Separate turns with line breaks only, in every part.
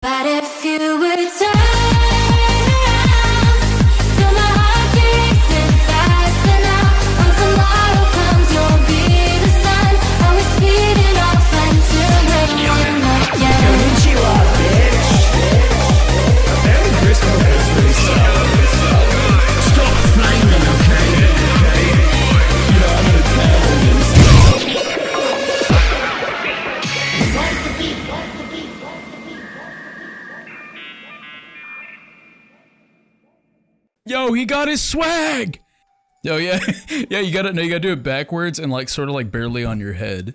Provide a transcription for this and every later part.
But if you were to feel my heart beating fast enough, when tomorrow comes, you'll be the sun. And we're speeding off until we're one night.
Konnichiwa, bitch. Merry Christmas, Lisa. Stop flaming, okay? You know, I'm an Italian.
Yo, he got his swag. Yo, yeah, yeah. You gotta do it backwards and like sort of like barely on your head.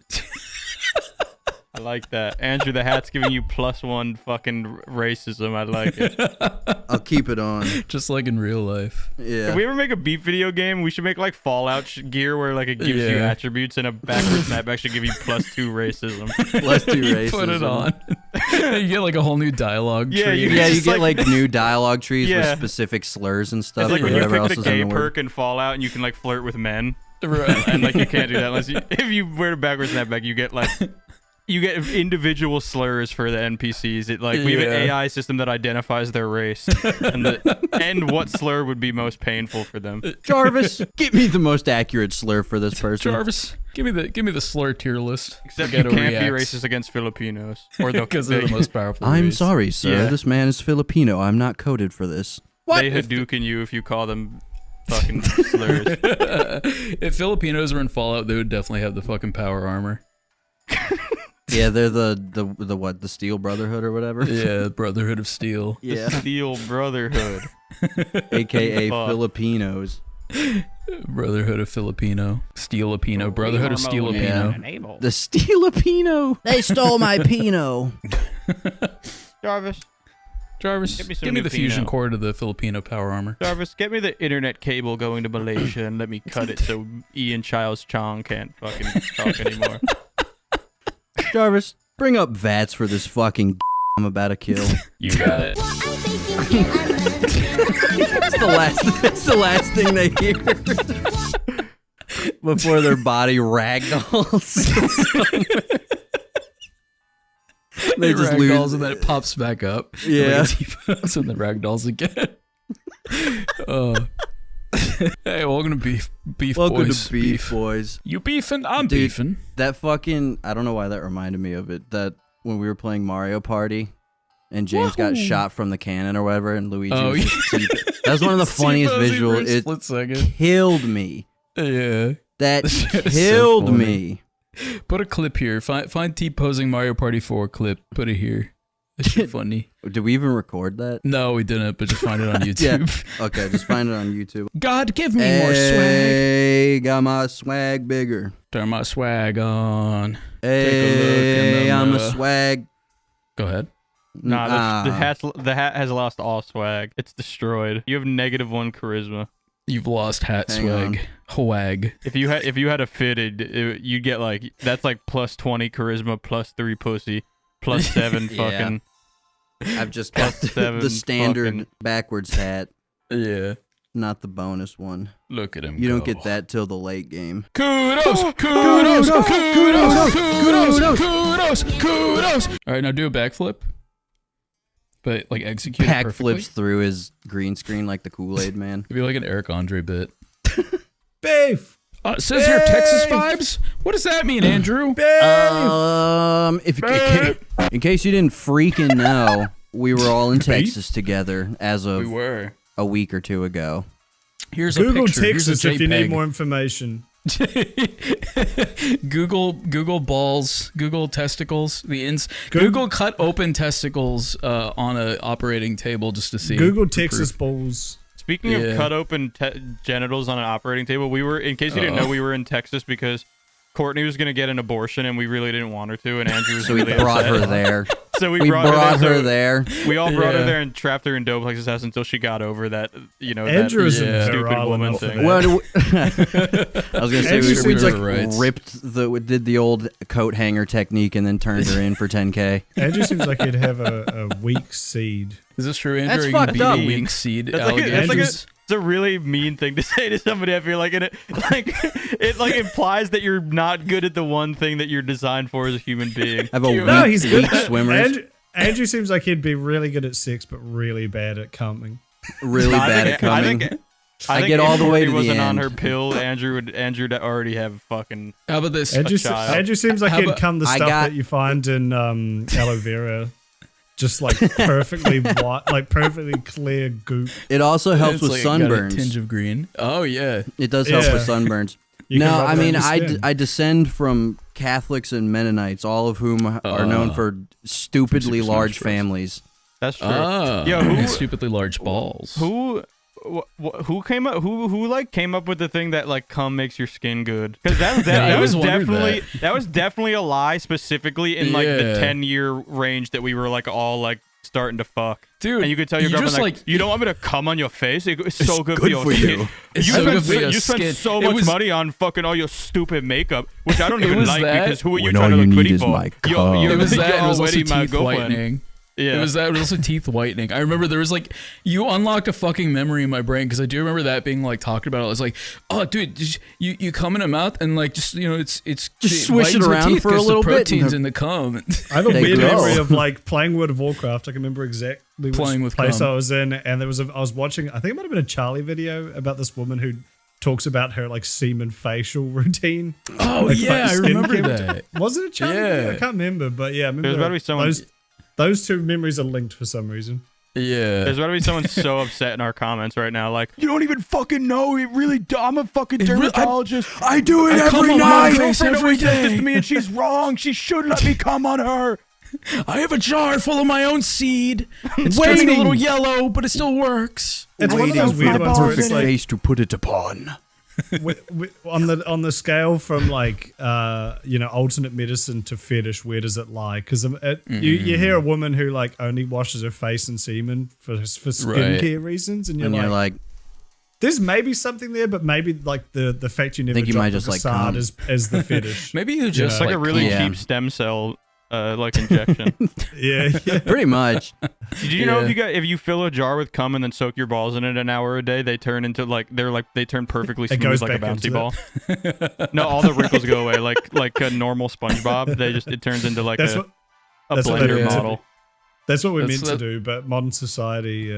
I like that. Andrew, the hat's giving you +1 fucking racism. I like it.
I'll keep it on.
Just like in real life.
Yeah.
If we ever make a beef video game, we should make like Fallout gear where like it gives you attributes, and a backward snapback should give you +2 racism.
+2 racism.
Put it on. You get like a whole new dialogue tree.
You get like new dialogue trees with specific slurs and stuff.
It's like when you
whatever
pick
else
the
is in
gay
the word.
perk in Fallout, and you can like flirt with men.
Right.
And like you can't do that unless if you wear a backward snapback, you get like. You get individual slurs for the NPCs. It like we have an AI system that identifies their race and what slur would be most painful for them.
Jarvis, give me the most accurate slur for this person.
Jarvis, give me the slur tier list.
Except you can't be racist against Filipinos or
because they're the most powerful.
I'm
race.
sorry, sir.
Yeah.
This man is Filipino. I'm not coded for this.
They Hadouken you if you call them fucking slurs.
If Filipinos were in Fallout, they would definitely have the fucking power armor.
Yeah, they're the what? The Steel Brotherhood or whatever?
Yeah, Brotherhood of Steel.
Yeah.
The Steel Brotherhood.
AKA
Fuck.
Filipinos.
Brotherhood of Filipino. Steelapino. Brotherhood of Steelapino.
The Steelapino. They stole my Pino.
Jarvis,
Jarvis,
me some
give me
new
the fusion
Pino.
core to the Filipino power armor.
Jarvis, get me the internet cable going to Malaysia and let me cut it so Ian Childs Chong can't fucking talk anymore.
Jarvis, bring up VATS for this fucking I'm about to kill.
You got it.
It's the last thing they hear before their body ragdolls. They just
ragdolls
lose,
and then it pops back up.
Yeah.
Like and then ragdolls again. Hey, welcome to Beef
welcome
Boys.
to Beef Boys.
You beefing? I'm
Dude,
beefing.
That fucking, I don't know why that reminded me of it. That when we were playing Mario Party and James got shot from the cannon or whatever and Luigi was just that was one of the funniest visuals. It
split second.
killed me.
Yeah.
That
shit is so
killed
funny.
me.
Put a clip here. Find T posing Mario Party 4 clip. Put it here. That shit funny.
Did we even record that?
No, we didn't, but just find it on YouTube.
Yeah. Okay, just find it on YouTube.
God, give me more swag.
Hey, got my swag bigger.
Turn my swag on.
Hey,
Take a look in the
I'm a
mirror.
swag.
Go ahead.
Nah, the hat has lost all swag. It's destroyed. You have -1 charisma.
You've lost hat
Hang
swag. Hwag.
If you had a fitted, you'd get like that's like +20 charisma, +3 pussy, +7
Yeah.
fucking.
I've just got
+7
the standard
fucking-
backwards hat,
Yeah.
not the bonus one.
Look at him.
You don't
go.
get that till the late game.
Kudos! Kudos! Kudos! Kudos! Kudos! All right, now do a backflip. But like execute it
Pack
perfectly.
flips through his green screen like the Kool-Aid man.
It'd be like an Eric Andre bit.
Beef.
It says here Texas vibes. What does that mean, Andrew?
In case you didn't freaking know, we were all in
Beef?
Texas together as of
We were.
a week or two ago.
Here's a
Google
picture.
Texas
Here's a
if you need
JPEG.
more information.
Google balls, Google testicles, Google cut open testicles on a operating table just to see.
Google
for
Texas
proof.
balls.
Speaking
Yeah.
of cut open genitals on an operating table, we were, in case you didn't know, we were in Texas because Courtney was gonna get an abortion and we really didn't want her to, and Andrew was
So we
really
brought
upset.
her there.
So
We brought her there.
We all brought
Yeah.
her there and trapped her in Doplex's house until she got over that,
Andrew is
that stupid
virile
woman
enough for
thing.
that.
Well, I was gonna say
Andrew
we
seems
just
like-
did the old coat hanger technique and then turned her in for 10K.
Andrew seems like he'd have a weak seed.
Is this true, Andrew?
That's
Are you gonna
fucked
be
up.
a weak seed
That's like,
allegations?
it's a really mean thing to say to somebody. I feel like, and it like implies that you're not good at the one thing that you're designed for as a human being.
I have a
No,
weak,
he's good.
weak swimmer.
Andrew seems like he'd be really good at sex, but really bad at coming.
Really bad at coming. I get all the way to the
wasn't on
end.
her pill. Andrew would already have fucking.
How about this?
Andrew seems like he'd come the stuff that you find in aloe vera. Just like perfectly white, like perfectly clear goop.
It also helps
It's
with
like got a
sunburns.
tinge of green. Oh yeah.
It does help with sunburns.
You can
No,
rub
I
it on
mean,
your skin.
I descend from Catholics and Mennonites, all of whom are known for stupidly
Super
large
Smash Bros.
families.
That's true.
Oh,
Yo,
and stupidly large balls.
Who came up? Who like came up with the thing that like cum makes your skin good? Because that was definitely a lie, specifically in like the 10-year range that we were like all like starting to fuck.
Dude,
and you could tell your girlfriend like, you don't want me to cum on your face? It's so good for your skin.
It's so good for your
You spent
skin.
so
It
much
was-
money on fucking all your stupid makeup, which I don't
It
even
was
like
that-
because who are you
When
trying
all
to
you
look
need
pretty
is
for?
my cum.
It was that. It was also
already my
teeth
girlfriend.
whitening.
Yeah.
It was that. It was also teeth whitening. I remember there was like, you unlocked a fucking memory in my brain because I do remember that being like talked about. I was like, oh, dude, you cum in a mouth and like just it's
Just swish it
whitens your
around
teeth
for a
'cause
little
the
bit and
proteins
the-
in the cum.
I have a
They
weird
go.
memory of like playing World of Warcraft. I can remember exactly
Playing
which
with
place
cum.
I was in, and I was watching. I think it might have been a Charlie video about this woman who talks about her like semen facial routine.
Oh
Like,
yeah, I
skin
remember
care
that.
Was it a Charlie
Yeah.
video? I can't remember, but yeah, I remember
There's gotta be someone-
those two memories are linked for some reason.
Yeah.
There's gotta be someone so upset in our comments right now, like, you don't even fucking know. It really, I'm a fucking dermatologist.
I do it
I come
every
on my
night.
face
girlfriend
every
always says this
day.
to me, and she's wrong. She should let me come on her.
I have a jar full of my own seed. It's turning a little yellow, but it still works.
It's one of
Waiting
those
for
weird
the
ones where it's
perfect
like
face to put it upon.
on the scale from like alternate medicine to fetish, where does it lie? Because you hear a woman who like only washes her face and semen for skincare reasons, and you're like, there's maybe something there, but maybe like the fact you never
Think you
dropped
might
a
just like
facade
cum.
as the fetish.
Maybe you just
It's like a really
Yeah.
cheap stem cell like injection.
yeah.
Pretty much.
Did you know
Yeah.
if you fill a jar with cum and then soak your balls in it an hour a day, they turn into they turn perfectly
It
smooth
goes
like a
back
bouncy
into
ball. No, all the wrinkles go away like a normal SpongeBob. It turns into like
That's
a
what that's what
blender
they're into.
model.
That's what we're
That's
meant to do, but modern society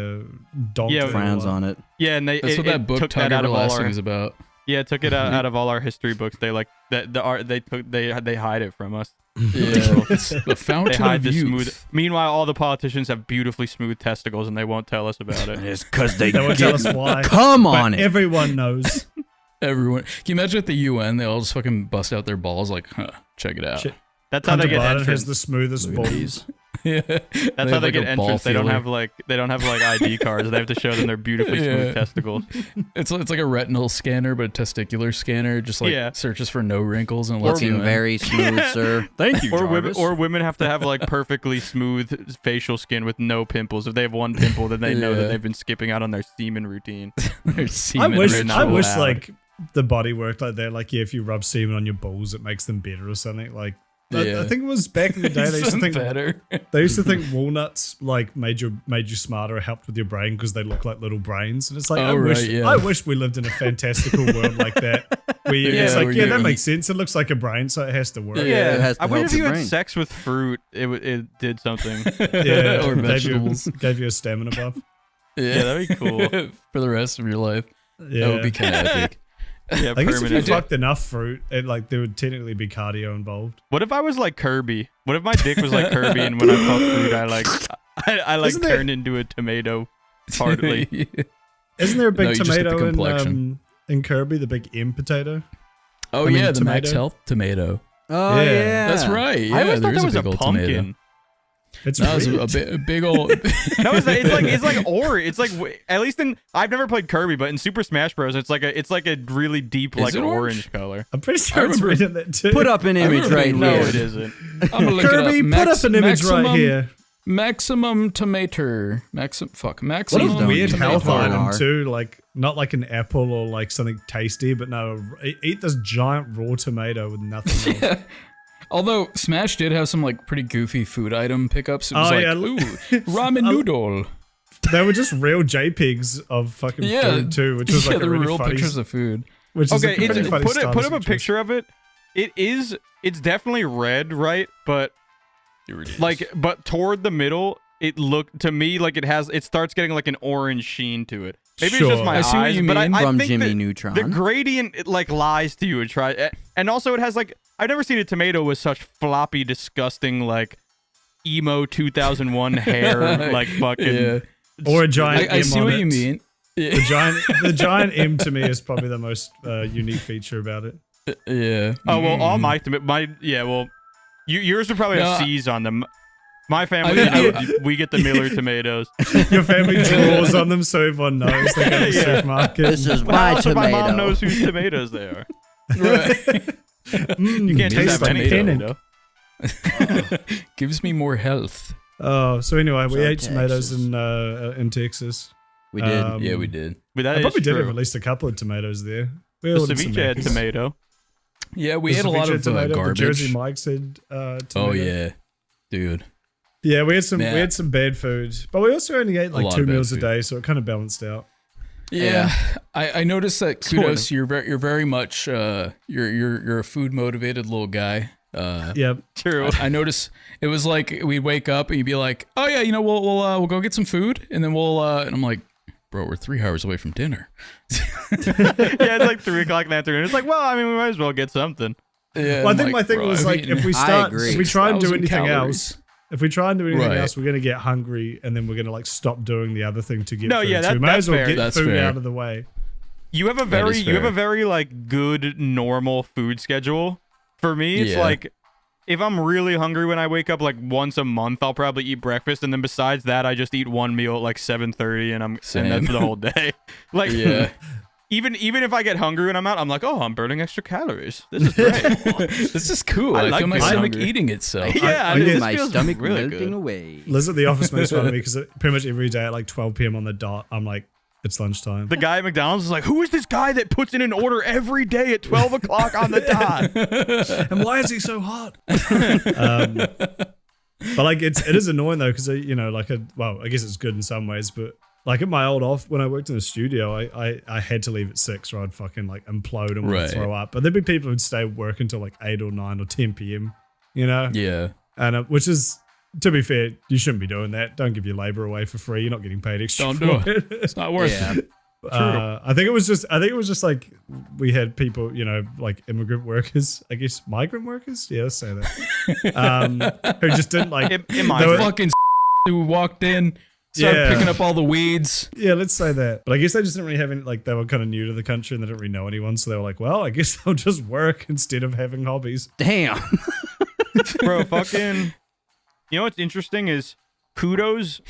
donked
Yeah,
it
Frowns
all up.
on it.
Yeah, and
That's what that book
took
Tug
that out of all
Everlasting
our
is about.
yeah, it took it out of all our history books. They like that the art they hide it from us.
Yeah, it's the
They
fountain
hide
of
the
youth.
smooth. Meanwhile, all the politicians have beautifully smooth testicles, and they won't tell us about it.
It's because they
They won't tell us why.
come
But
on it.
everyone knows.
Everyone, can you imagine at the UN? They all just fucking bust out their balls, like, check it out.
Shit.
That's how they
Hunter
get
Biden
entrance.
has the smoothest
Look at
balls.
these.
Yeah,
That's how they get entrance. They don't have like ID cards. They have to show them their beautifully smooth
Yeah.
testicles.
It's like a retinal scanner, but a testicular scanner. Just like
Yeah.
searches for no wrinkles and lets you
Looking
in.
very smooth, sir. Thank you,
Women have to have like perfectly smooth facial skin with no pimples. If they have one pimple, then they know
Yeah.
that they've been skipping out on their semen routine.
Their
I
semen
wish
ritual.
like the body worked like that. Like if you rub semen on your balls, it makes them better or something. Like
Yeah.
I think it was back in the day. They used to think
better.
they used to think walnuts like made you smarter or helped with your brain because they look like little brains. And it's like
Oh,
I wish we lived in a fantastical world like that. Where it's
where
like
you
that
eat-
makes sense. It looks like a brain, so it has to work.
Yeah, it has to
I wonder
help
if you
your
had
brain.
sex with fruit, it did something.
Yeah,
Or
gave you-
vegetables.
Gave you a stamina buff.
Yeah, that'd be cool.
For the rest of your life.
Yeah,
That would be kind of epic.
Yeah,
I guess if you
permanent.
fucked enough fruit, there would technically be cardio involved.
What if I was like Kirby? What if my dick was like Kirby, and when I fuck fruit, I like
Isn't there-
turned into a tomato partly?
Isn't there a
No,
big
you just get the
tomato
complexion.
in Kirby? The big M potato.
Oh
I mean,
yeah, the Max
tomato.
Health tomato.
Oh,
Yeah.
yeah.
That's right. Yeah,
I always thought
there is
that was
a
a
big old
pumpkin.
tomato.
It's
No, it's
weird.
a big old.
No, it's like orange. It's like at least I've never played Kirby, but in Super Smash Bros, it's like a really deep
Is
like
it
orange color.
I'm pretty sure it's
remember-
written that too.
Put up an image
remember
right
being
No,
here.
it isn't.
I'm gonna look
Kirby,
it up.
put up an image right
maximum-
here.
Maximum tomato. Maximum.
What
Maximum.
a
don't
weird
use
health
tomato.
item too. Like not like an apple or like something tasty, but no, eat this giant raw tomato with nothing else.
Although Smash did have some like pretty goofy food item pickups. It was
Oh,
like,
yeah.
ooh, ramen noodle.
They were just real JPEGs of fucking
Yeah,
food too, which was like
yeah,
a
the
really
real
funny.
pictures of food.
Which is
Okay,
a pretty funny
put up a
stylistic choice.
picture of it. It's definitely red, right? But
You're ridiculous.
Like, but toward the middle, it looked to me like it starts getting like an orange sheen to it. Maybe
Sure.
it's just my
I see what
eyes,
you
but
mean.
I
From
think
Jimmy
that
Neutron.
the gradient it, like lies to you and try. And also, it has like I've never seen a tomato with such floppy, disgusting like emo 2001 hair, like fucking.
Yeah.
Or a giant
I
M
see
on
what
it.
you mean.
The giant M to me is probably the most unique feature about it.
Yeah.
Oh well, all my well, yours would probably have
No,
C's on them. My family, we get the Miller tomatoes.
Your family draws on them so everyone knows they go to the
Yeah.
supermarket.
This is
Well,
my
also,
tomato.
my mom knows whose tomatoes they are.
Right.
You can't just
tastes
have
like
any
pennant.
tomato.
Gives me more health.
Oh, so anyway, we
So
ate tomatoes
Texas.
in Texas.
We did.
Yeah, we did.
But that
I
is
probably did
true.
have at least a couple of tomatoes there. We
The
ordered some
ceviche had
Macca's.
tomato.
Yeah, we
The
ate a lot
ceviche
of
tomato,
garbage.
The Jersey Mike's had tomato.
Oh yeah, dude.
Yeah, we had
Man.
some bad food, but we also only ate like
lot
2
of bad
meals a
food.
day, so it kind of balanced out.
Yeah, I noticed that.
Sort of.
Kudos, you're very much you're a food motivated little guy.
Yeah,
True.
I noticed it was like we'd wake up and you'd be like, oh yeah, we'll go get some food, and then and I'm like, bro, we're 3 hours away from dinner.
Yeah, it's like 3 o'clock in the afternoon. It's like, well, I mean, we might as well get something.
Yeah,
well, I
I'm
think
like,
my thing
bro,
was
I've
like
eaten-
if we
agree.
if we try and do
6,000
anything
calories.
else, if we try and do anything
Right.
else, we're gonna get hungry, and then we're gonna like stop doing the other thing to get
No,
food.
yeah,
so we might
that's
as well
fair.
get
That's
food
fair.
out of the way.
You have a very like good normal food schedule. For me, it's
Yeah.
like if I'm really hungry when I wake up, like once a month, I'll probably eat breakfast, and then besides that, I just eat one meal at like 7:30, and that's
Same.
for the whole day. Like,
Yeah.
even if I get hungry when I'm out, I'm like, oh, I'm burning extra calories. This is great.
This is cool.
I
I,
like
feel my
being
stomach
hungry.
eating itself.
Yeah,
I
this
get
My
feels
stomach
really
melting
good.
away.
Liz at the office makes fun of me because pretty much every day at like 12 p.m. on the dot, I'm like, it's lunchtime.
The guy at McDonald's is like, who is this guy that puts in an order every day at 12 o'clock on the dot?
And why is he so hot? But like it is annoying though because like I guess it's good in some ways, but like at my old off when I worked in the studio, I had to leave at 6 or I'd fucking like implode and want
Right.
to throw up. But there'd be people who'd stay work until like 8 or 9 or 10 p.m.
Yeah.
And which is, to be fair, you shouldn't be doing that. Don't give your labor away for free. You're not getting paid extra.
Don't do
for
it. It's not worth
Yeah.
it.
I think it was just like we had people, like immigrant workers, I guess migrant workers. Yeah, let's say that. Who just didn't like.
In my
they were-
Fucking who walked in, started
Yeah.
picking up all the weeds.
Yeah, let's say that. But I guess they just didn't really have any, like, they were kind of new to the country and they didn't really know anyone. So they were like, well, I guess they'll just work instead of having hobbies.
Damn.
Bro, fucking. You know what's interesting is Kudos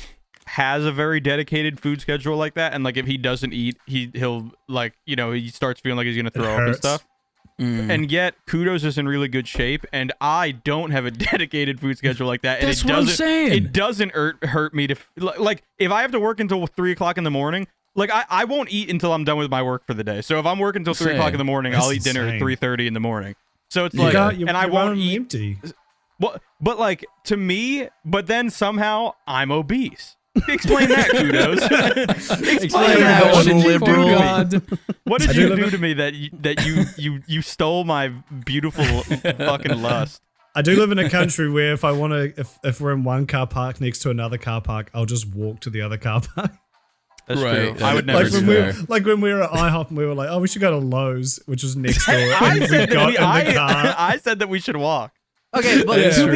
has a very dedicated food schedule like that, and like if he doesn't eat, he'll like he starts feeling like he's gonna throw up and
hurts.
stuff. And yet Kudos is in really good shape, and I don't have a dedicated food schedule like that. And
That's
it
what I'm
doesn't.
saying.
It doesn't hurt me to like if I have to work until 3 o'clock in the morning. Like I won't eat until I'm done with my work for the day. So if I'm working until 3 o'clock in the morning,
That's
I'll eat dinner at
insane.
3:30 in the morning. So it's
You
like,
got- you-
and I
you're
won't
running
eat.
empty.
Well, but like to me, but then somehow I'm obese. Explain that, Kudos. Explain
that,
that. What did you do
liberal.
to me?
God.
What did
I
you
do
do
live
to me that you stole my beautiful fucking lust?
I do live in a country where if I want to, if we're in one car park next to another car park, I'll just walk to the other car park.
That's
Right.
true. I would never
Like
do
when,
that.
when we were at IHOP and we were like, oh, we should go to Lowe's, which was next door.
I
And we
said
got
that
in the car.
I said that we should walk.
Okay, but
Yeah.
to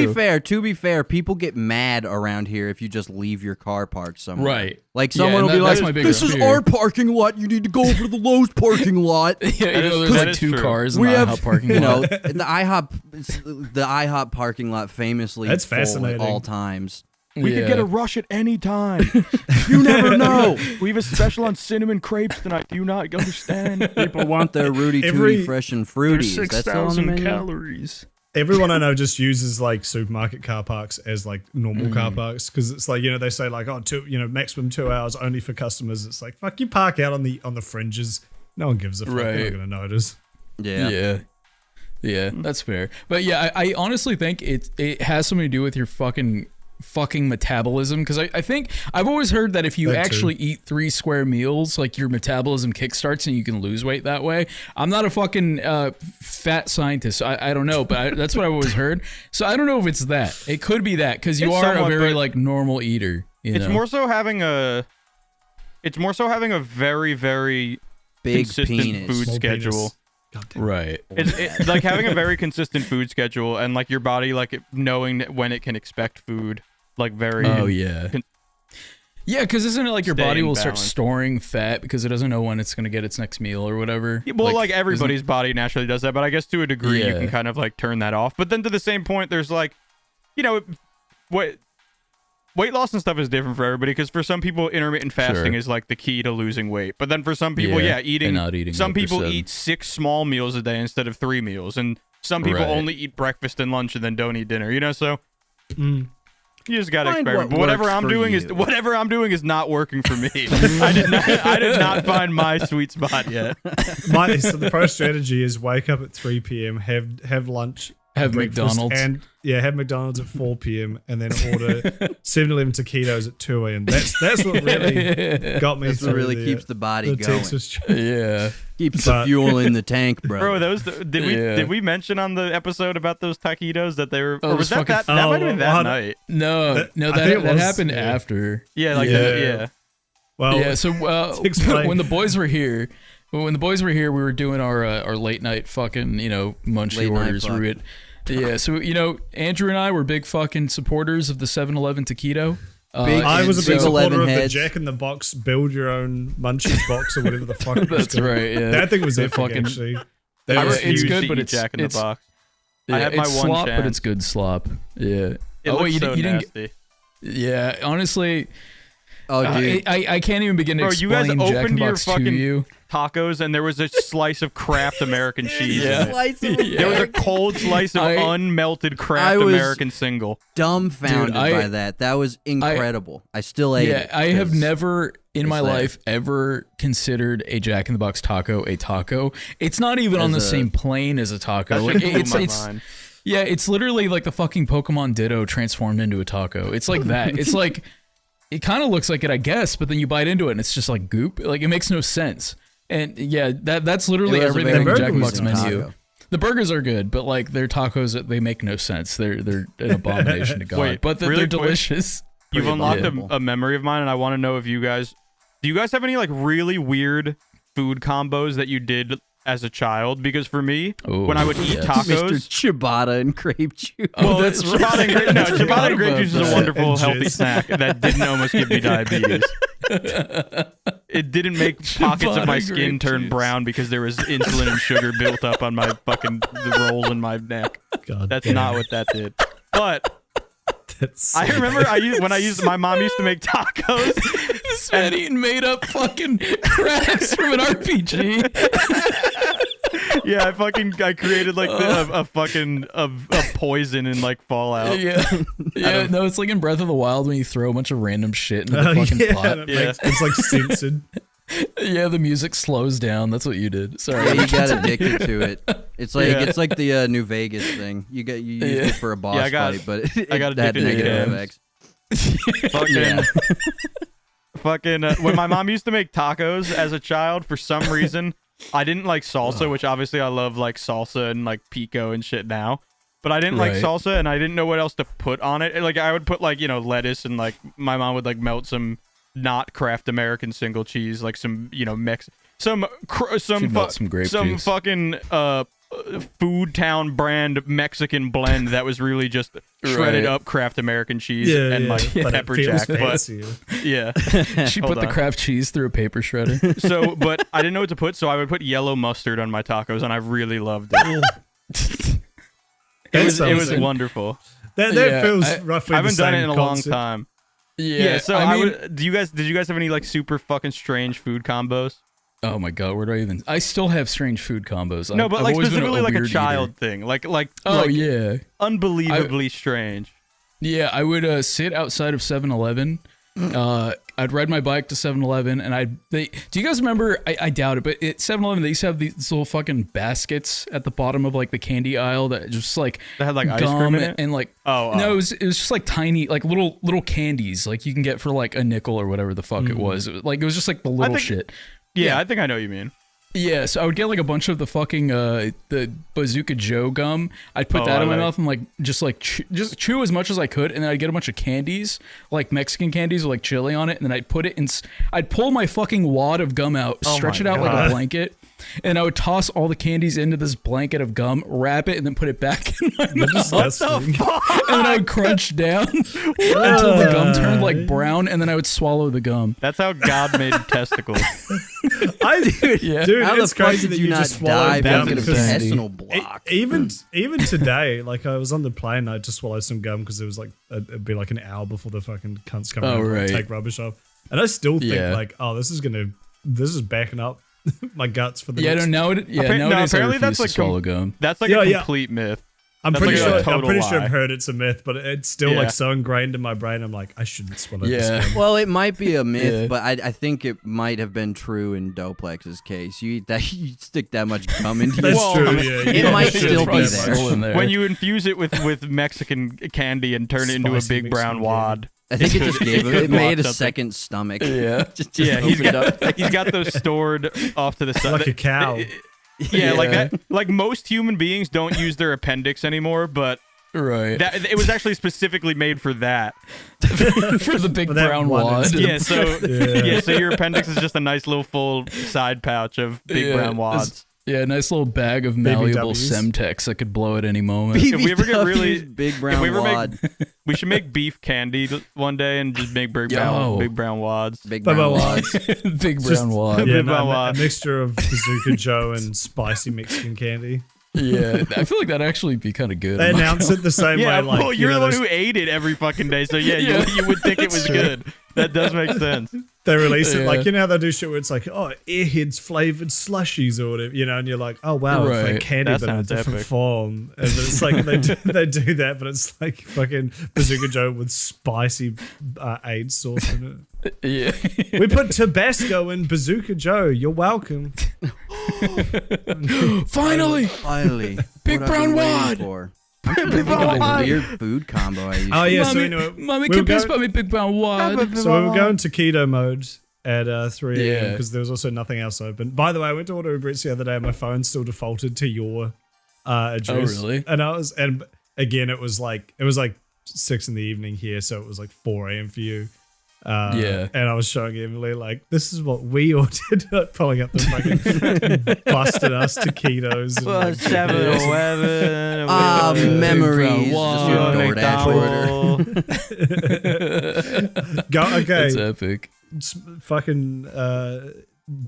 be fair, people get mad around here if you just leave your car parked somewhere.
Right.
Like
Yeah,
someone
and
will be
that's my
like,
biggest
"This is
fear."
our parking lot. You need to go over to the Lowe's parking lot."
Yeah, even though there's
that
like
is
2
true.
cars in
We
the
have,
IHOP parking
you know,
lot.
the IHOP parking lot famously
That's
full at
fascinating.
all times.
We could
Yeah.
get a rush at any time.
You never know.
We have a special on cinnamon crepes tonight. Do you not understand?
People want their Rudy
Every-
Tooty fresh and fruity. That's all on the menu.
calories.
Everyone I know just uses like supermarket car parks as like normal car parks because it's like they say like maximum 2 hours only for customers. It's like fuck, you park out on the fringes. No one gives a fuck. They're
Right.
not gonna notice.
Yeah.
Yeah, that's fair. But yeah, I honestly think it has something to do with your fucking fucking metabolism, because I think I've always heard that if you
That too.
actually eat 3 square meals, like your metabolism kickstarts and you can lose weight that way. I'm not a fucking fat scientist. I don't know, but that's what I've always heard. So I don't know if it's that. It could be that, because you
It's
are a
somewhat,
very
but
like normal eater.
It's more so having a very, very
Big
consistent
penis.
food
Small
schedule.
penis. God damn.
right.
It's like having a very consistent food schedule and like your body like knowing when it can expect food, like very.
Oh yeah. Yeah, because isn't it like your body
Staying
will start
balanced.
storing fat because it doesn't know when it's gonna get its next meal or whatever?
Yeah, well, like everybody's body naturally does that, but I guess to a degree you
Yeah.
can kind of like turn that off. But then to the same point, there's like, weight loss and stuff is different for everybody because for some people intermittent fasting
Sure.
is like the key to losing weight. But then for some people,
Yeah,
eating.
and not eating
Some
like you
people
said.
eat 6 small meals a day instead of 3 meals, and some people
Right.
only eat breakfast and lunch and then don't eat dinner. You know, so.
Mm.
You just gotta
Find
experiment.
what
But whatever
works
I'm
for
doing
you.
whatever I'm doing is not working for me. I did not find my sweet spot yet.
So the pro strategy is wake up at 3 p.m., have lunch,
Have
breakfast,
McDonald's.
and have McDonald's at 4 p.m. and then order 7-Eleven taquitos at 2 a.m. That's what really got me
That's
through.
what really
the,
keeps the body
the
going.
Texas trip.
Yeah.
Keeps the
But-
fuel in the tank, bro.
Bro, did we mention on the episode about those taquitos that they were
Oh,
or was
those
that
fucking-
that might have been that
Oh,
night.
No,
That-
no,
I think it
that
was-
happened
yeah.
after.
Yeah, like
Yeah.
yeah.
Well,
Yeah, so
to explain.
when the boys were here, we were doing our late night fucking, munchie
Late night
orders.
fuck.
We would- yeah, so Andrew and I were big fucking supporters of the 7-Eleven taquito.
Big-
I was a big
7-Eleven
supporter of the
heads.
Jack in the Box build your own munchies box or whatever the fuck it was
That's
called.
right. Yeah,
That thing was
They
epic,
fucking-
actually.
I
That was
it's
refuse
good,
to
but
eat
it's-
Jack in the
it's-
Box.
Yeah,
I had my
it's
one
slop,
chance.
but it's good slop. Yeah.
It
oh
looks
wait,
so
you didn't.
nasty.
Yeah, honestly,
Oh, dude.
I can't even begin to
Bro, you guys
explain Jack in
opened
the
your
Box to
fucking
you.
tacos and there was a slice of Kraft American cheese.
Yeah.
In it.
Slice of
Yeah.
There was a cold slice of
I-
unmelted
I
Kraft
was-
American single.
dumbfounded
Dude, I-
by that. That was incredible. I still ate it.
I have
'cause
never in my
it's there.
life ever considered a Jack in the Box taco a taco. It's not even on the
As a-
same plane as a taco.
That
Like,
shit blew
it's
my
it's
mind.
yeah, it's literally like the fucking Pokemon Ditto transformed into a taco. It's like that. It's like it kind of looks like it, I guess, but then you bite into it and it's just like goop. Like it makes no sense. And yeah, that's literally
It was a
everything
very
on Jack in the Box
confusing
menu.
taco.
The burgers are good, but like their tacos, they make no sense. They're an abomination to God.
Wait,
but they're
really quick?
delicious.
You've
Pretty
unlocked
abominable.
a memory of mine, and I want to know if you guys do you guys have any like really weird food combos that you did as a child? Because for me,
Oh,
when I would eat
yes.
tacos,
Mr. Ciabatta and grape juice.
Oh,
well,
that's
ciabatta
right.
and grape, no,
I forgot
ciabatta and grape
about
juice is a
that.
wonderful,
And
healthy
jizz.
snack that didn't almost give me diabetes. It didn't make pockets of
Ciabatta
my
and
skin
grape
turn
juice.
brown because there was insulin and sugar built up on my fucking the rolls in my neck.
God
That's
damn.
not what that did. But
That's
I remember my mom used to make tacos.
This man eating made up fucking crabs from an RPG.
Yeah, I created like a fucking a poison in like Fallout.
Yeah, yeah. No, it's like in Breath of the Wild when you throw a bunch of random shit into the fucking
yeah,
pot.
that
Yeah.
makes- it's like censored.
Yeah, the music slows down. That's what you did. Sorry.
Yeah, you got addicted to it. It's like
Yeah.
it's like the New Vegas thing. You used
Yeah.
it for a boss
Yeah, I got-
fight, but it
I got
had
addicted to
negative
cans.
effects.
Fucking,
Yeah.
fucking. When my mom used to make tacos as a child, for some reason, I didn't like salsa, which obviously I love like salsa and like pico and shit now. But I didn't like
Right.
salsa, and I didn't know what else to put on it. Like I would put like lettuce, and like my mom would like melt some not Kraft American single cheese, like some some
She'd melt some grape juice.
fucking Food Town brand Mexican blend that was really just shredded
Right.
up Kraft American cheese
Yeah,
and
yeah.
like
But it
pepper
feels
jack. But
fancier.
yeah.
She
Hold
put the
on.
Kraft cheese through a paper shredder.
So, but I didn't know what to put, so I would put yellow mustard on my tacos, and I really loved it. It was
something.
wonderful.
That
Yeah,
feels
I
roughly
I haven't
the
done
same
it in a
concept.
long time.
Yeah.
Yeah, so
I mean,
did you guys have any like super fucking strange food combos?
oh my God, where do I even? I still have strange food combos.
No, but
I've
like
always been
specifically like a
weird
child
eater.
thing, like
Oh
like
yeah.
unbelievably strange.
Yeah, I would sit outside of 7-Eleven. I I'd ride my bike to 7-Eleven, and do you guys remember? I doubt it, but at 7-Eleven they used to have these little fucking baskets at the bottom of like the candy aisle that just like
That had like ice
gum
cream in it.
and like
Oh,
no, it was just like tiny like little candies like you can get for like a nickel or whatever the fuck it was. It was just like the little shit.
Yeah, I think I know what you mean.
Yeah, so I would get like a bunch of the fucking the Bazooka Joe gum. I'd put that in my mouth and like just chew as much as I could, and then I'd get a bunch of candies, like Mexican candies with like chili on it, and then I'd put it in. I'd pull my fucking wad of gum out, stretch it out like a blanket, and I would toss all the candies into this blanket of gum, wrap it, and then put it back in my mouth.
Disgusting.
And then I would crunch down until the gum turned like brown, and then I would swallow the gum.
That's how God made testicles.
Dude,
How
it's
the fuck
crazy
did
that
you not
just swallowed
dive
gum
into the
because
intestinal block?
even today, like I was on the plane, I had to swallow some gum because it was like it'd be like an hour before the fucking cunts come out and take rubbish off, and I still think like, oh, this is backing up my guts for the next.
Nowadays
apparently
I refuse
that's
to
like
swallow gum.
That's like a complete myth.
I'm
That's
pretty
like a
sure.
total
I'm pretty sure
lie.
I've heard it's a myth, but it's still like so ingrained in my brain. I'm like, I shouldn't swallow this gum.
Well, it might be a myth, but I think it might have been true in Doplex's case. You stick that much gum into your
That's true.
stomach,
Yeah,
it might
yeah,
still
probably
be
still in
there.
there.
When you infuse it with Mexican candy and turn it into a
Spicy
big brown
Mexican
wad.
I think it just gave him. It made a
Something.
second stomach.
Yeah.
just
He's
opened up.
got those stored off to the side.
Like a cow.
Yeah, like that. Like most human beings don't use their appendix anymore, but
Right.
it was actually specifically made for that.
For the big
For that
brown
one
wad.
instance.
So your appendix is just a nice little full side pouch of big brown wads.
Yeah, a nice little bag of malleable
BBWs.
Semtex that could blow at any moment.
If we ever get really
big
if
brown
we ever
wad,
we should make beef candy one day and just make big brown wads.
big brown wads.
Big brown wad.
Yeah,
Big brown
a
wad.
mixture of Bazooka Joe and spicy Mexican candy.
Yeah, I feel like that'd actually be kind of good.
They
I'm not
announce it the same
Yeah,
way. Like,
well, you're
you
the
know,
one who ate it every fucking day, so yeah,
Yeah.
you would think it was good. That does make sense.
they release it
Yeah.
like, you know how they do shit where it's like, oh, Airheads flavored slushies or whatever, you know, and you're like, oh wow, it's
Right.
like candy
That
but in a
sounds
different
epic.
form. And it's like they do that, but it's like fucking Bazooka Joe with spicy AIDS sauce in it.
Yeah.
We put Tabasco in Bazooka Joe. You're welcome.
Finally.
Finally,
Big
what I've
brown
been waiting
wad.
for. I'm trying to think of a weird food combo I used.
Oh
to
yeah,
do.
so anyway,
Mommy,
we
can
were
piss
going-
by me big brown wad.
So we were going to keto mode at 3 a.m.
Yeah.
because there was also nothing else open. By the way, I went to order Uber Eats the other day and my phone still defaulted to your address.
Oh, really?
And again, it was like 6 in the evening here, so it was like 4 a.m. for you.
Yeah.
And I was showing Emily like, this is what we ordered, pulling up the fucking busted us taquitos. And, like,
7-Eleven.
Ah,
Big
memories.
brown
Just your
wad.
DoorDash order.
okay.
That's epic.
Fucking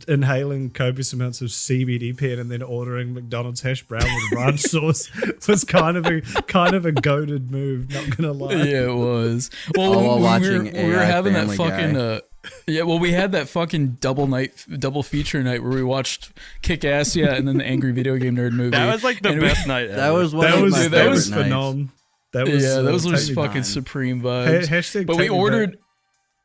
inhaling copious amounts of CBD pen and then ordering McDonald's hash brown with ranch sauce was kind of a goated move, not gonna lie.
Yeah, it was. Well,
All while
when
watching
we were
AI
having that
Family
fucking
Guy.
yeah, well, we had that fucking double feature night where we watched Kick Ass, and then the Angry Video Game Nerd movie.
That was like the
And we-
best night ever.
That was one
That
of
was
my
that
favorite
was
nights.
phenomenal. That was
those were
take
just
me
fucking
back.
supreme vibes.
Hashtag
But we
take me
ordered.
back.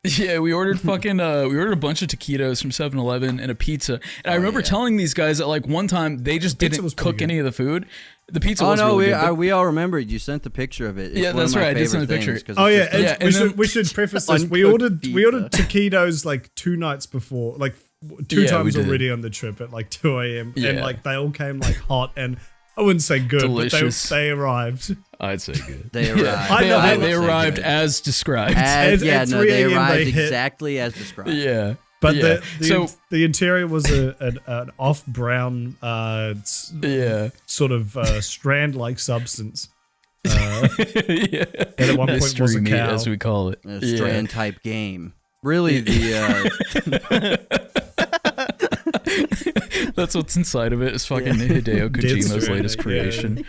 Yeah, we ordered fucking we ordered a bunch of taquitos from 7-Eleven and a pizza. And I remember telling these guys that like one time they just
Pizza
didn't
was pretty
cook
good.
any of the food. The pizza
Oh
was
no,
really good. but-
we all remembered. You sent the picture of it. It's
Yeah,
one
that's
of my
right, I did send the
favorite
picture.
things 'cause
Oh
it's
yeah,
just
Yeah,
we
and
should
then-
we should preface this. We
Uncooked
ordered
pizza.
taquitos like 2 nights before, like 2
Yeah,
times
we did.
already on the trip at like 2 a.m. and
Yeah.
like they all came like hot and I wouldn't say good,
Delicious.
but they arrived.
I'd say good.
They arrived.
I know,
I
They
would say
arrived
good.
as described.
As,
At
yeah, no,
3
they
a.m.
arrived
they hit-
exactly as described.
Yeah.
But
yeah.
the interior was an off brown
Yeah.
sort of strand like substance.
Yeah.
And at one point was
Mystery
a
meat,
cow.
as we call it.
A strand type game. Really, the
That's what's inside of it. Is fucking Hideo Kojima's
Stranding,
latest
yeah.
creation.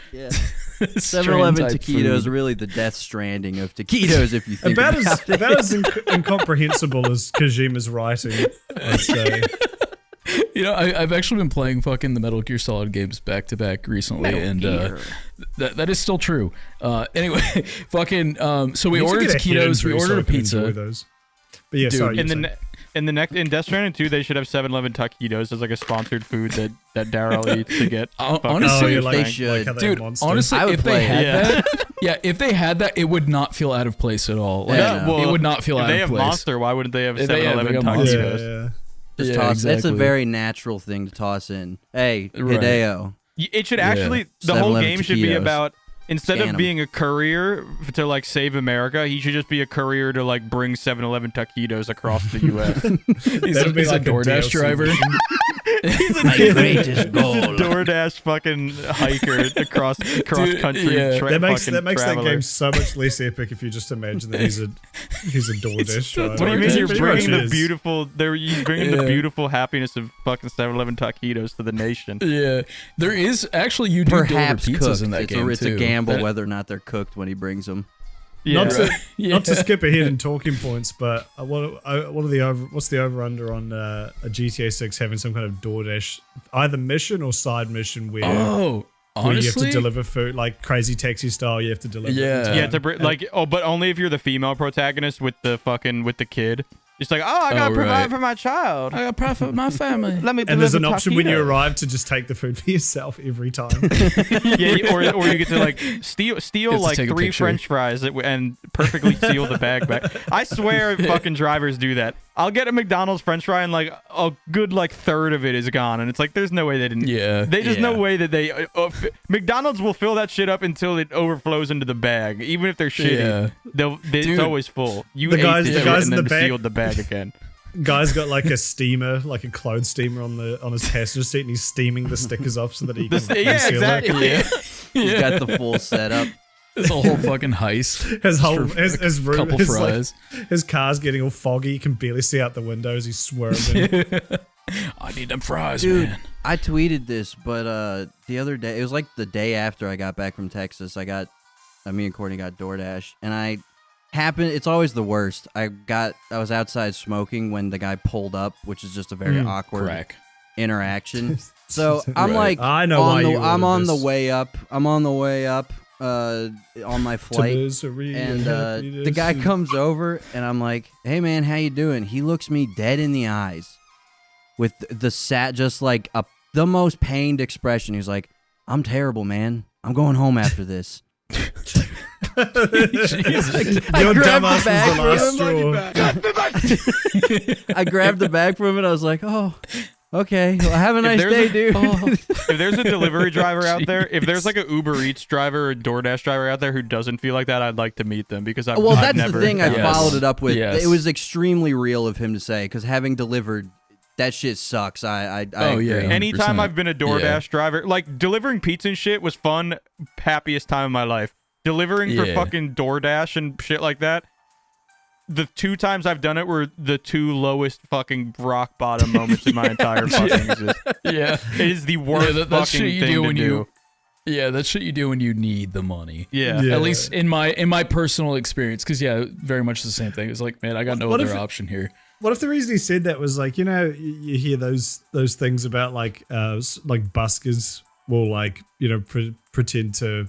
7-Eleven
Strand-type
taquitos,
food.
really the Death Stranding of taquitos. If you think
About
about
as incomprehensible as Kojima's writing, I'd say.
You know, I've actually been playing fucking the Metal Gear Solid games back to back recently, and that is still true. Anyway, fucking so we
You need to
ordered
get a head
taquitos, we
injury so
ordered
I
a
can
pizza.
enjoy those. But yeah,
Dude,
sorry.
In Death Stranding 2, they should have 7-Eleven taquitos as like a sponsored food that Daryl eats to get.
Honestly,
you're
they should.
how they're
dude,
monster.
honestly,
I would
if they
play
had
it.
that, if they had that, it would not feel out of place at all. Like,
Yeah,
it would not feel
if
out
they
of
have
place.
Monster, why wouldn't they have
If they have,
7-Eleven
like, a Monster.
tacos?
Just
Yeah,
toss. It's a
exactly.
very natural thing to toss in. Hey,
Right.
Hideo.
It should actually, the whole
7-Eleven
game should be
taquitos.
about, instead
Scan
of
'em.
being a courier to like save America, he should just be a courier to like bring 7-Eleven taquitos across the U.S.
He's
That'd be
a
like a
DoorDash
DLC
driver.
mission.
My greatest goal.
DoorDash fucking hiker across country.
yeah.
That makes
fucking
that
traveler.
game so much less epic if you just imagine that he's a DoorDash driver.
What do you mean? You're
Pretty
bringing
much
the
is.
beautiful. He's bringing the beautiful happiness of fucking 7-Eleven taquitos to the nation.
Yeah, there is actually you do
Perhaps
deliver pizzas
cooked.
in that game
It's
too.
a gamble
That-
whether or not they're cooked when he brings them.
Yeah,
Not to skip ahead in talking points, but what are the what's the over under on a GTA 6 having some kind of DoorDash either mission or side mission where
Oh,
where you have
honestly,
to deliver food like Crazy Taxi style? You have to deliver.
Yeah.
Yeah, to like but only if you're the female protagonist with the kid. It's like, I gotta provide
right.
for my child.
I got profit with my family.
Let me.
And there's an
deliver
option when you
taquitos.
arrive to just take the food for yourself every time.
Yeah, or you get to like steal
have to
like
take a
3
picture.
French fries and perfectly seal the bag back. I swear, fucking drivers do that. I'll get a McDonald's French fry and like a good like third of it is gone, and it's like there's no way they didn't.
Yeah,
There's no way that they. McDonald's will fill that shit up until it overflows into the bag, even if they're shitty.
Yeah.
It's
Dude.
always full. You
The
ate
guys-
this
the
shit
guys
and
in
then
the back-
sealed the bag again.
Guy's got like a steamer, like a clothes steamer on his passenger seat, and he's steaming the stickers off so that he can
Yeah,
seal
exactly.
it.
He's got the full setup.
It's a whole fucking heist.
His whole
For
his room,
couple
his, like,
fries.
his car's getting all foggy. You can barely see out the window as he's swerving.
I need them fries,
Dude,
man.
I tweeted this, but the other day, it was like the day after I got back from Texas, me and Courtney got DoorDash, and it's always the worst. I was outside smoking when the guy pulled up, which is just a very awkward
Crack.
interaction. So I'm
Right.
like,
I know why you
I'm
ordered
on the
this.
way up. I'm on the way up on my
To
flight.
misery
And the
happiness
guy
and-
comes over, and I'm like, "Hey man, how you doing?" He looks me dead in the eyes, with just like the most pained expression. He's like, "I'm terrible, man. I'm going home after this."
Your dumbass was the last straw.
I grabbed the bag from him, and I was like, "Oh, okay. Well, have a nice
there's
day,
a-
dude."
If there's a delivery driver out there, if there's like a Uber Eats driver or DoorDash driver out there who doesn't feel like that, I'd like to meet them because I've
Well,
I've
that's
never
the thing. I
Yes.
followed it up with.
Yes.
It was extremely real of him to say, because having delivered, that shit sucks. I
Oh, yeah.
agree.
Anytime
100%.
I've been a DoorDash driver, like delivering pizza and shit was fun, happiest time of my life. Delivering for
Yeah.
fucking DoorDash and shit like that. The 2 times I've done it were the 2 lowest fucking rock bottom moments in my entire fucking existence.
Yeah.
It is the worst
that's
fucking
shit you
thing
do
to
when
do.
Yeah, that's shit you do when you need the money.
Yeah.
Yeah.
At least in my personal experience, because very much the same thing. It's like, man, I got no
What
other
if-
option here.
What if the reason he said that was like, you hear those things about like buskers will like, pretend to,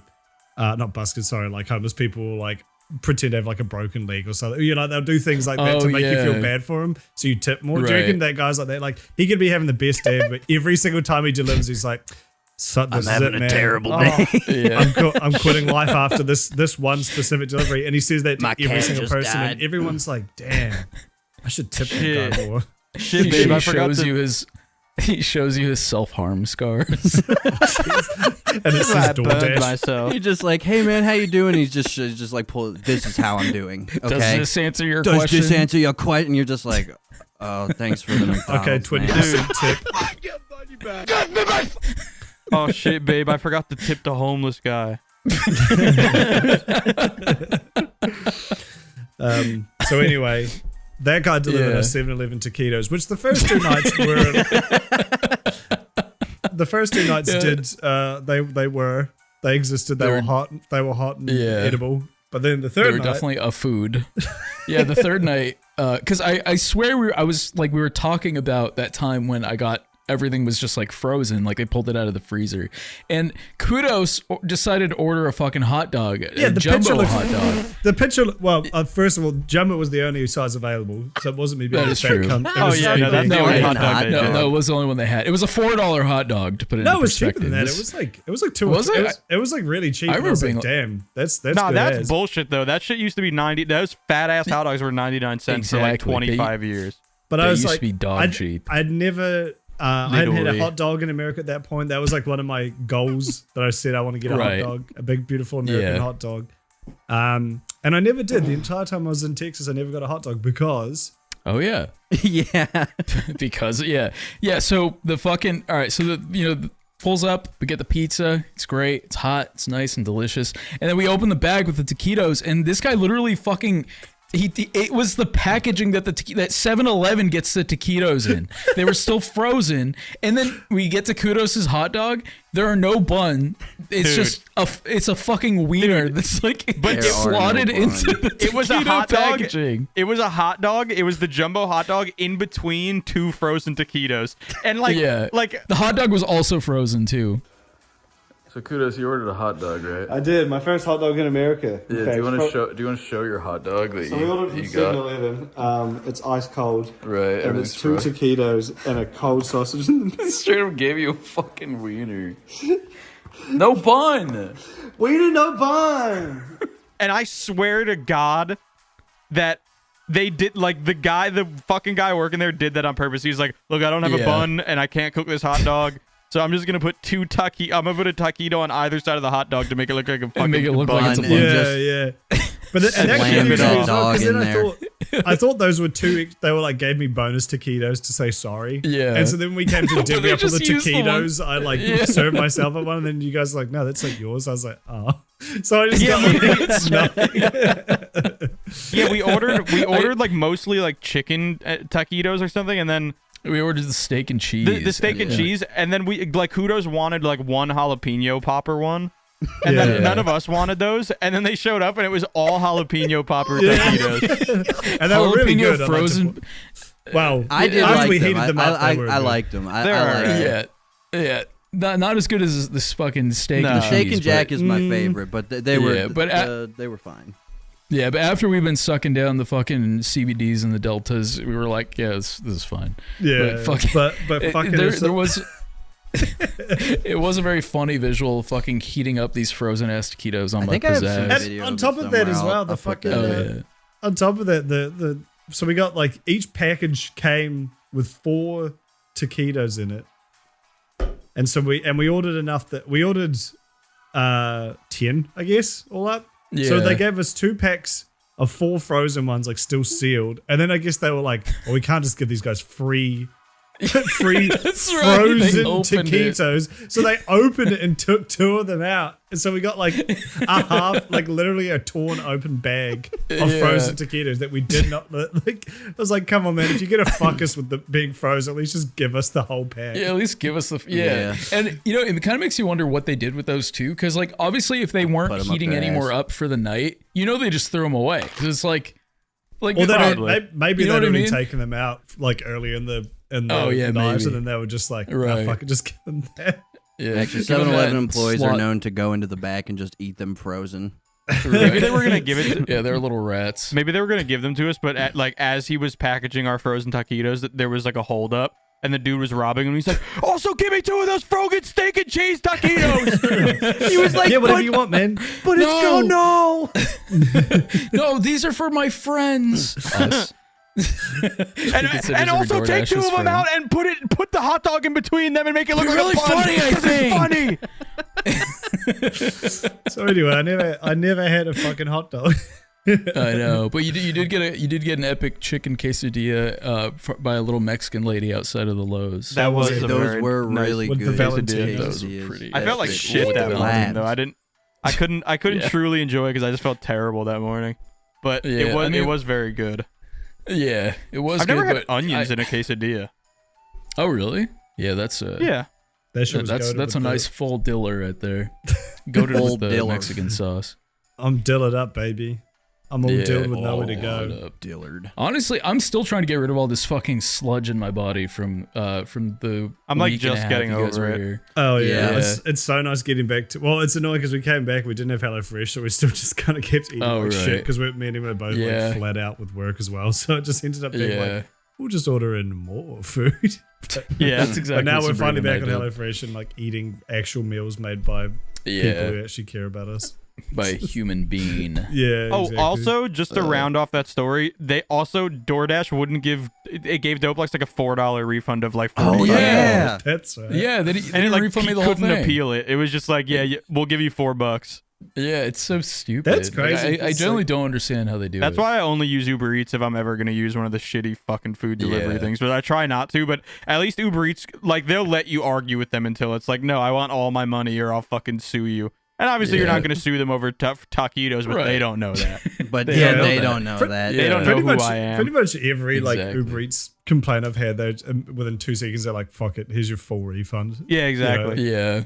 not buskers, sorry, like homeless people will like pretend to have like a broken leg or something. They'll do things like that
Oh,
to make you feel
yeah.
bad for him, so you tip more. Do you
Right.
reckon that guy's like that? Like he could be having the best day, but every single time he delivers, he's like, "So, this is it, man.
day.
Yeah.
I'm quitting life after this one specific delivery," and he says that to
My
every
cat
single
just
person,
died.
and everyone's like, "Damn, I should tip that
Shit.
guy more."
Shit,
He
babe, I forgot
shows
to...
you his. He shows you his self-harm scars.
And it says
I burned
DoorDash.
myself.
He's just like, "Hey man, how you doing?" He's just like, "Pull. This is how I'm doing." Okay.
Does this answer your
Does
question?
this answer your question? You're just like, "Oh, thanks for the McDonald's."
Okay,
man."
20% tip.
Oh shit, babe, I forgot to tip the homeless guy.
So anyway, that guy delivered
Yeah.
us 7-Eleven taquitos, which the first 2 nights were. The first 2 nights did. They existed. They were hot. They were hot and
Yeah.
edible. But then the
They
third
were
night,
definitely a food. Yeah, the third night, because I swear we were talking about that time when I got everything was just like frozen, like they pulled it out of the freezer. And Kudos decided to order a fucking hot dog, a
the
jumbo
picture looked,
hot dog.
The picture, well, first of all, jumbo was the only size available, so it wasn't me being
That
a
is
fat
true.
cunt. It
Oh
was
yeah,
just me
no, that's
being-
the only
No,
hot dog they did.
No, it was the only one they had. It was a $4 hot dog to put it in
No, it was cheaper
perspective.
than that.
This-
It was like two.
Was it?
It was like really cheap.
I
and I was
remember
like, damn, that's good.
Nah, that's
as.
bullshit though. That shit used to be 90. Those fat ass hot dogs were 99 cents for like
Exactly.
25 years.
But
They
I was
used to
like,
be dog cheap.
I'd never. I hadn't had a
Literally.
hot dog in America at that point. That was like one of my goals that I said I want to get a
Right.
hot dog, a big beautiful American
Yeah.
hot dog. And I never did. The entire time I was in Texas, I never got a hot dog because
Oh yeah.
Yeah.
Because so the fucking all right, so the pulls up, we get the pizza, it's great, it's hot, it's nice and delicious, and then we open the bag with the taquitos, and this guy literally fucking it was the packaging that that 7-Eleven gets the taquitos in. They were still frozen, and then we get to Kudos's hot dog. There are no bun. It's
Dude.
just it's a fucking wiener that's like
But
There are no
slotted
bun.
into the
It was a
taquito
hot dog.
packaging.
It was a hot dog. It was the jumbo hot dog in between two frozen taquitos. And like
The hot dog was also frozen too.
So Kudos, you ordered a hot dog, right?
I did my first hot dog in America.
Yeah. Do you want to show your hot dog that you got?
7-Eleven. It's ice cold,
Right.
and it's two taquitos and a cold sausage in the middle.
Straight up gave you a fucking wiener. No bun.
We did no bun.
And I swear to God that they did, like, the fucking guy working there did that on purpose. He's like, look, I don't have a
Yeah.
bun and I can't cook this hot dog. So I'm just gonna put I'm gonna put a taquito on either side of the hot dog to make it look like a fucking
make it look like
bun.
it's a
And
bun.
just
Yeah. But and that
slammed
confused me
that
as well,
dog
'cause then
in
I
there.
thought those were two. They were like gave me bonus taquitos to say sorry.
Yeah.
And so then we came to divvy
they
up all the
just used the one-
taquitos. I like
Yeah.
served myself at one, and then you guys were like, no, that's like yours. I was like, oh. So I just
Yeah,
got like nothing.
Yeah, we ordered like mostly like chicken taquitos or something, and then
We ordered the steak and cheese.
the steak and
Yeah.
cheese, and then we like Kudos wanted like one jalapeno popper one. And
Yeah.
then none of us wanted those, and then they showed up, and it was all jalapeno popper taquitos.
And they were really
Jalapeno
good.
frozen.
Wow.
I did
After
like
we
them.
heated them up,
I
they were
I
good.
liked them. I
They're
liked
alright.
them.
Yeah. Not as good as this fucking steak
No.
and
The
cheese.
Steak and Jack
but,
is my favorite, but they were
Yeah, but
they were fine.
yeah, but after we've been sucking down the fucking CBDs and the deltas, we were like, yeah, this is fine.
Yeah.
But fucking-
But fucking.
there was. It was a very funny visual, fucking heating up these frozen ass taquitos on
I
my
think I have some
pizzazz.
And
video
on
of
top
it
of that as
somewhere.
well,
I'll
the
put
fucking.
that
Oh
in.
yeah.
On top of that, the so we got like each package came with 4 taquitos in it, and so we ordered enough that we ordered 10, I guess, all up. So
Yeah.
they gave us 2 packs of 4 frozen ones, like still sealed, and then I guess they were like, well, we can't just give these guys free
That's right, they
frozen
opened it.
taquitos. So they opened it and took 2 of them out. And so we got like a half, like literally a torn open bag of
Yeah.
frozen taquitos that we did not like. I was like, come on, man, if you're going to fuck us with the being frozen, at least just give us the whole pack.
Yeah, at least give us the
Yeah.
And you know, it kind of makes you wonder what they did with those too, because like obviously if they weren't
Put 'em up
heating
their
any more
ass.
up for the night, you know, they just threw them away because it's like
Or they
Probably.
maybe
You know
they'd
what I
already
mean?
taken them out like early in the
Oh, yeah,
night,
maybe.
and then they were just like,
Right.
fuck it, just give them that.
yeah,
Actually,
give 'em
7-Eleven
that
employees are
slot-
known to go into the back and just eat them frozen.
Maybe they were gonna give it.
Yeah, they're little rats.
Maybe they were gonna give them to us, but as he was packaging our frozen taquitos, there was like a holdup, and the dude was robbing him. He's like, "Also, give me 2 of those frozen steak and cheese taquitos." He was like,
Yeah, whatever you want, man.
But
No.
no.
No, these are for my friends. Us.
and also take 2 of them out and put the hot dog in between them and make it look
Be
like
really
a bun.
funny, I
'Cause
think.
It's funny.
So anyway, I never had a fucking hot dog.
I know, but you did get an epic chicken quesadilla by a little Mexican lady outside of the Lowe's.
That was a
Those
very
were
nice-
really
with the
good.
Valentino.
Those were
quesadillas.
pretty-
I felt like
That
shit
shit
that morning
slapped.
though. I couldn't
Yeah.
truly enjoy it because I just felt terrible that morning. But
Yeah,
it was
I mean-
it was very good.
Yeah, it was.
I've never
good,
had
but
onions
I-
in a quesadilla.
Oh really? Yeah, that's a
Yeah.
That shit was
that's
goated
a
with
nice full diller right there. Go to
Full
the
diller.
Mexican sauce.
I'm dilled up, baby. I'm all
Yeah.
dealing with nowhere to
Oh,
go.
hold up.
Dillard.
Honestly, I'm still trying to get rid of all this fucking sludge in my body from the.
I'm, like,
week and a
just
half
getting
you guys
over
were
it.
here.
Oh yeah,
Yeah.
It's so nice getting back to. Well, it's annoying because we came back, we didn't have HelloFresh, so we still just kind of kept eating
Oh,
like shit
right.
because me and him were both
Yeah.
like flat out with work as well. So it just ended up being
Yeah.
like, we'll just order in more food.
Yeah.
That's exactly.
But now
what
we're finally
Sabrina
back on
and I did.
HelloFresh and like eating actual meals made by people
Yeah,
who actually care about us.
by a human being.
Yeah.
Oh,
exactly.
also, just to round off that story, they also DoorDash wouldn't give. It gave Doplex like a $4 refund of like.
Oh,
$45.
yeah.
That's right.
Yeah, they
And it
didn't
like
refund me
he
the whole
couldn't
thing.
appeal it. It was just like, yeah, we'll give you $4.
Yeah, it's so stupid.
That's crazy.
I
It's
generally
like-
don't understand how they do
That's
it.
why I only use Uber Eats if I'm ever gonna use one of the shitty fucking food delivery
Yeah.
things. But I try not to. But at least Uber Eats, like, they'll let you argue with them until it's like, no, I want all my money or I'll fucking sue you. And obviously, you're
Yeah.
not gonna sue them over taquitos, but
Right.
they don't know that.
But
They
yeah,
don't know
they
that.
don't know that.
Yeah.
They don't know
Pretty
who
much,
I am.
pretty much every like
Exactly.
Uber Eats complaint I've had, they within 2 seconds they're like, "Fuck it, here's your full refund."
Yeah, exactly.
Yeah.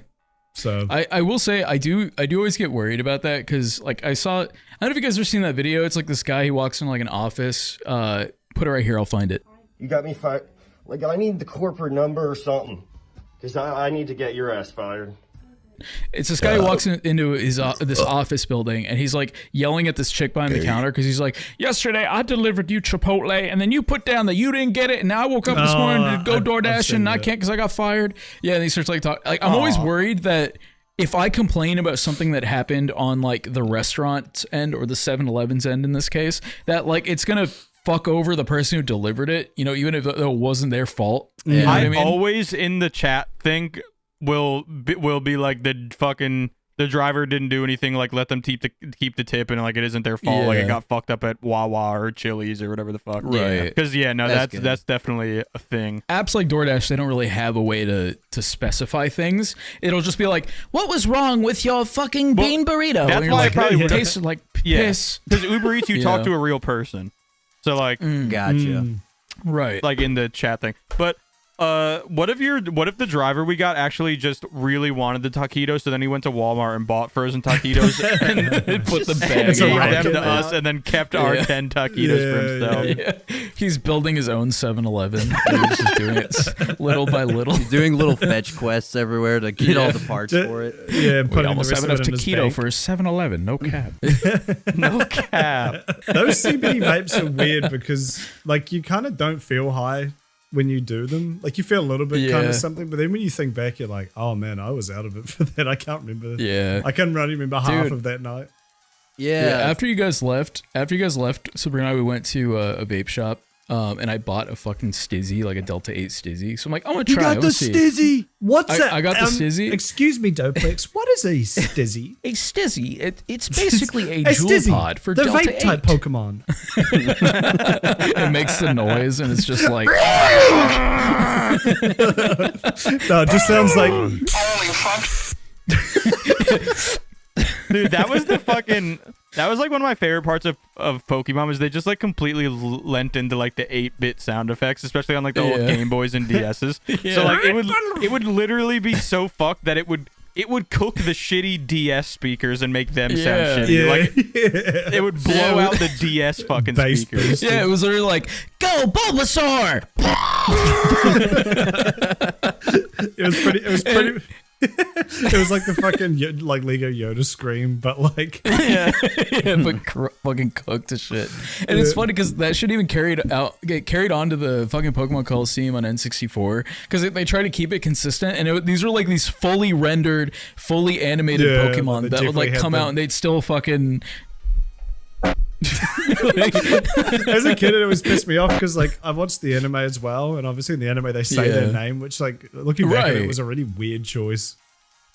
So
I will say I do always get worried about that because like I saw, I don't know if you guys ever seen that video. It's like this guy who walks in like an office. Put it right here, I'll find it.
You got me fired. Like, I need the corporate number or something. Because I need to get your ass fired.
It's this guy who walks into his this office building and he's like yelling at this chick behind the counter because he's like, yesterday I delivered you Chipotle and then you put down that you didn't get it and now I woke up this morning to go
I've
DoorDash
seen
and I
that.
can't because I got fired. Yeah, and he starts like talking. Like I'm always worried that if I complain about something that happened on like the restaurant's end or the 7-Eleven's end in this case, that like it's gonna fuck over the person who delivered it. You know, even if it wasn't their fault. You know what
I
I mean?
always in the chat think will be like the driver didn't do anything, like let them keep the tip and like it isn't their fault, like
Yeah.
it got fucked up at Wawa or Chili's or whatever the fuck.
Right.
Because
That's good.
that's definitely a thing.
Apps like DoorDash, they don't really have a way to specify things. It'll just be like, what was wrong with your fucking bean burrito?
that's
And you're
why I
like,
probably
it
would've-
tasted like
Yeah.
piss.
Because Uber Eats, you
Yeah.
talk to a real person, so like
Gotcha.
Right.
like in the chat thing. But what if the driver we got actually just really wanted the taquitos, so then he went to Walmart and bought frozen taquitos and
put the bag
It's a
in.
rack.
gave them to
them
us, and then kept our 10 taquitos for himself.
Yeah. He's building his own 7-Eleven. He's just doing it little by little.
Doing little fetch quests everywhere to get all the parts for it.
yeah,
We
putting
almost
the
have
rest
enough
of it in his
taquito
bank.
for a 7-Eleven. No cap.
No cap.
Those CBD vapes are weird because like you kind of don't feel high when you do them. Like you feel a little bit kind
Yeah.
of something, but then when you think back, you're like, oh man, I was out of it for that. I can't remember.
Yeah.
I can't really remember half
Dude.
of that night.
Yeah.
Yeah, after you guys left, Sabrina and I, we went to a vape shop, and I bought a fucking Stizzy, like a Delta 8 Stizzy. So I'm like, I'm gonna try.
you
I
got
wanna
the
see.
stizzy.
What's
I-
that?
I got the Stizzy.
Excuse me, Doplex. What is a Stizzy?
A Stizzy, it's basically a
A
Jewel
Stizzy,
pod for
the
Delta
vape
8.
type Pokemon.
It makes the noise, and it's just like,
No, it just sounds like
Dude, that was like one of my favorite parts of Pokemon was they just like completely lent into like the 8-bit sound effects, especially on like the old
Yeah.
Game Boys and DSs. So like it would literally be so fucked that it would cook the shitty DS speakers and make them sound
Yeah.
shitty.
yeah,
Like
yeah.
it would blow
Yeah.
out the DS fucking
Bass
speakers.
boost.
yeah, it was literally like, go Bulbasaur.
It was pretty. It was like the fucking like Lego Yoda scream, but like
Yeah, but fucking cooked to shit. And it's funny because that should even get carried on to the fucking Pokemon Coliseum on N64 because they try to keep it consistent. And these were like these fully rendered, fully animated
Yeah,
Pokemon
they
that would
definitely
like
had
come
the-
out and they'd still fucking.
as a kid, it always pissed me off because like I watched the anime as well, and obviously in the anime they say their
Yeah.
name, which like looking back at it
Right.
was a really weird choice.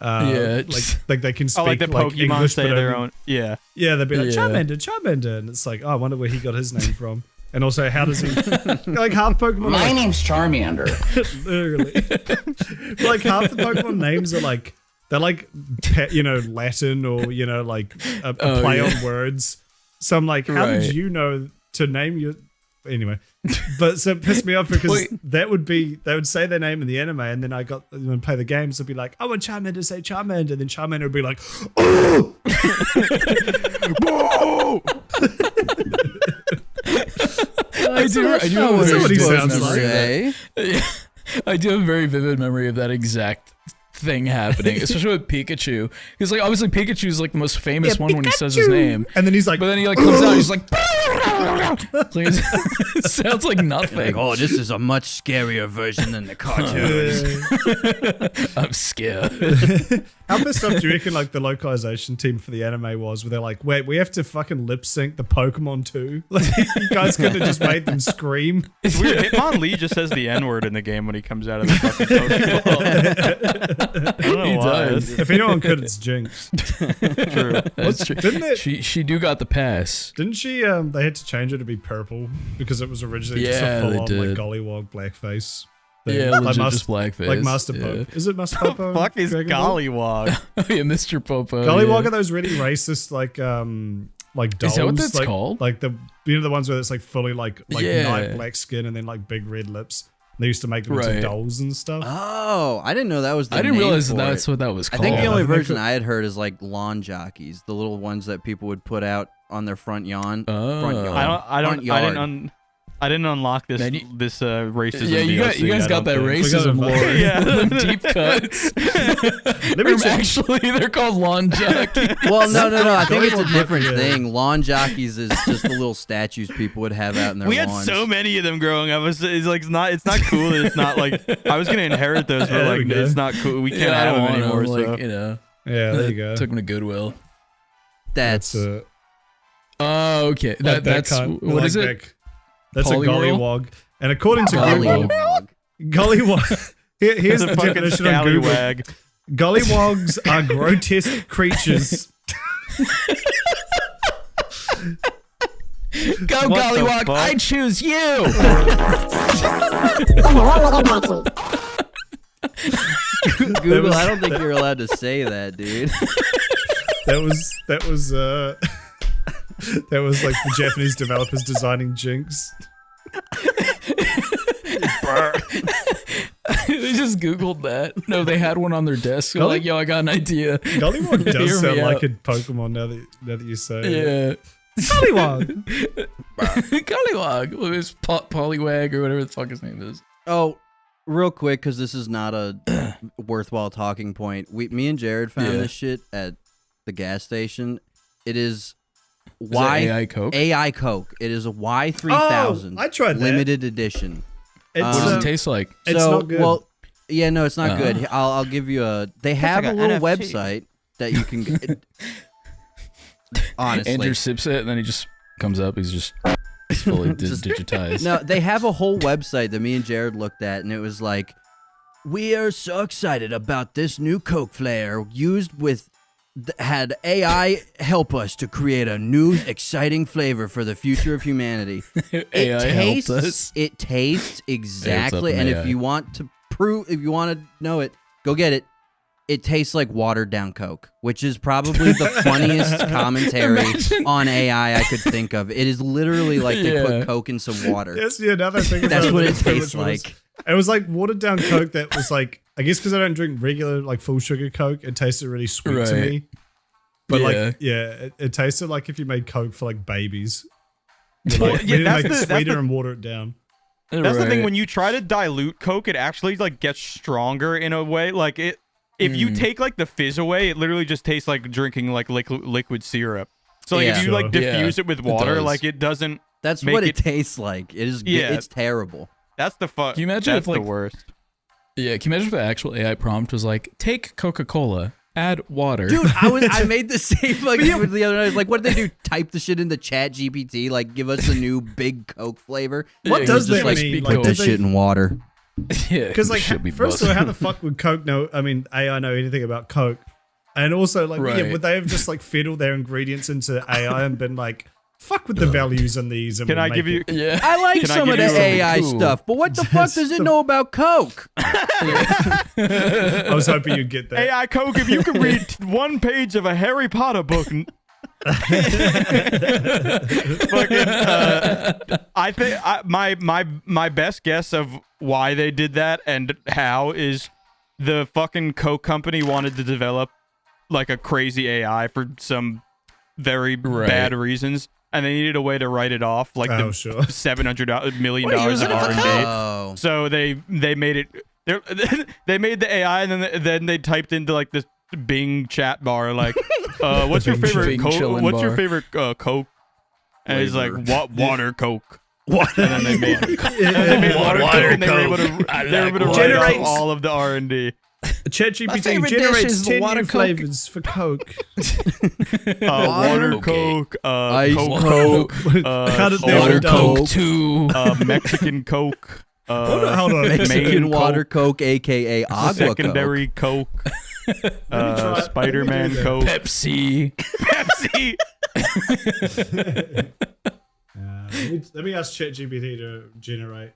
Yeah,
like they can speak
Oh, like the Pokemon
English,
say
but
their
only-
own. Yeah.
Yeah, they'd be like
Yeah.
Charmander, and it's like, oh, I wonder where he got his name from, and also how does he like half Pokemon?
My
Like,
name's Charmander.
literally, like half the Pokemon names are like they're like Latin or like a
Oh,
play
yeah.
on words. So I'm like, how
Right.
did you know to name your anyway? But so it pissed me off because
Wait.
they would say their name in the anime, and then I got when I play the games, it'd be like, I want Charmander to say Charmander, and then Charmander would be like, oh,
I do have a
That's what he
very
sounds
vivid
like.
memory of that. I do have a very vivid memory of that exact thing happening, especially with Pikachu. Because like obviously Pikachu's like the most famous one when he says his name,
And then he's like,
but then he like comes out, he's like, it sounds like nothing.
Like, oh, this is a much scarier version than the cartoon.
I'm scared.
how pissed off do you reckon like the localization team for the anime was? Where they're like, wait, we have to fucking lip sync the Pokemon too? Like, you guys could have just made them scream.
It's weird. Hitmonlee just says the N-word in the game when he comes out of the fucking Pokeball. I don't know
He
why.
does.
If anyone could, it's Jinx.
True.
That's true.
Didn't it?
She do got the pass.
Didn't she? They had to change it to be purple because it was originally just
Yeah,
a
they
full-on
did.
like gollywog blackface. thing.
Yeah,
like
legit
Mas-
just blackface.
like Master
Yeah.
Pope. Is it Master
The
Pope?
fuck is
Dragon Ball?
Gollywog?
Oh yeah, Mr. Popo.
Gollywog
yeah.
are those really racist like dolls.
Is that what that's
like,
called?
Like the the ones where it's like fully like
Yeah.
night black skin and then like big red lips. They used to make them into
Right.
dolls and stuff.
Oh, I didn't know that was the
I didn't
name
realize
for
that's
it.
what that was
I
called.
think the
Yeah,
only
I think
version
it-
I had heard is like lawn jockeys, the little ones that people would put out on their front yawn.
Oh.
Front yard. Front yard.
I didn't unlock this
Man,
this racism.
Yeah, you
DLC,
guys
I
got that
don't think.
racism
We got
lore.
it.
Yeah.
Them deep cuts.
Let me check.
Actually, they're called lawn jockeys.
Well, no. I think it's a
Gollywog,
different
yeah.
thing. Lawn jockeys is just the little statues people would have out in their
We had
lawns.
so many of them growing up. It's like it's not cool. It's not like I was gonna inherit those, but
Yeah, there
like
we go.
it's not cool. We can't
Yeah, I
have
don't
them
want
anymore.
them.
So.
Like, you know,
Yeah, there you go.
took them to Goodwill.
That's
Oh, okay. That's what is it?
That's
Polywhirl?
a gollywog. And according to Google,
Gollywog.
gollywog. Here's the
It's a fucking
definition on Google.
scallywag.
Gollywogs are grotesque creatures.
Go
What the
Gollywog!
fuck?
I choose you.
Google, I don't think you're allowed to say that, dude.
That was that was like the Japanese developers designing Jinx.
They just Googled that. No, they had one on their desk. They're
Golly-
like, yo, I got an idea.
Gollywog
Hear
does sound
me
like
out.
a Pokemon now that you say it.
Yeah.
Gollywog.
Gollywog. Well, it's Polywag or whatever the fuck his name is.
Oh, real quick, because this is not a worthwhile talking point. Me and Jared found
Yeah.
this shit at the gas station. It is
Is that AI Coke?
AI Coke. It is a Y3000.
Oh, I tried that.
limited edition.
It's,
What does
Um,
it taste like?
It's
so,
not good.
Well, yeah, no, it's not
Uh-huh.
good. I'll give you a. They have
like
a
a
little
NFT.
website that you can. get. Honestly,
Andrew sips it and then he just comes up. He's fully digitized.
no, they have a whole website that me and Jared looked at, and it was like, we are so excited about this new Coke flavor used with. Had AI help us to create a new exciting flavor for the future of humanity.
AI helped us.
It tastes exactly,
up,
and
AI?
if you want to know it, go get it. It tastes like watered down Coke, which is probably the funniest commentary on AI I could think of. It is literally like they
Yeah.
put Coke in some water.
That's the another thing.
That's
about
what it
so much
tastes
was-
like.
It was like watered down Coke that was like, I guess because I don't drink regular like full sugar Coke, it tasted really sweet to
Right.
me. But
Yeah.
like, yeah, it tasted like if you made Coke for like babies. You're
Well,
like,
yeah,
we need to
that's
make it
the- that's
sweeter
the-
and water it down.
That's the thing.
Right.
When you try to dilute Coke, it actually like gets stronger in a way. Like it, if you take like the fizz away, it literally just tastes like drinking like liquid syrup. So like,
Yeah.
if you like
Sure.
diffuse
Yeah,
it with
it
water,
does.
like it doesn't.
That's
Make
what it
it-
tastes like. It is.
Yeah.
It's terrible.
That's the fuck.
Can you imagine
that's
if, like-
the worst?
Yeah, can you imagine if the actual AI prompt was like, take Coca-Cola, add water.
Dude, I made the same like the other night. I was like, what did they do? Type the shit into Chat GPT, like give us a new big Coke flavor.
What
Yeah,
does
you
that
just,
mean?
speak
Like,
Coke.
Put
did
this
they-
shit in water.
Yeah,
Because like,
should be
first of all,
busted.
how the fuck would Coke know? I mean, AI know anything about Coke? And also, like, yeah,
Right.
would they have just like fed all their ingredients into AI and been like, fuck with the values on these? And
Can
we'll
I give
make
you?
it-
Yeah.
I like
Can I
some of
give
the
you something
AI
cool?
stuff, but what the fuck does it know about Coke?
I was hoping you'd get that.
AI Coke, if you can read one page of a Harry Potter book. I think my best guess of why they did that and how is the fucking Coke company wanted to develop like a crazy AI for some very bad reasons, and they needed a way to write it off, like the $700 million of R&D.
Oh.
So they made it. They made the AI, and then they typed into like this Bing chat bar, like, "What's your favorite Coke? What's your favorite Coke?" And he's like, "What water Coke?"
Water.
And then they made water Coke, and they were able to write off all of the R&D.
ChatGPT generates 10 new flavors for Coke.
Water Coke,
Ice
Coke,
Cut it down.
Water
Coke.
Coke 2.
Mexican Coke.
Hold on.
Mexican water Coke, aka Agua
Secondary Coke. Spider-Man Coke.
Pepsi.
Let me ask ChatGPT to generate.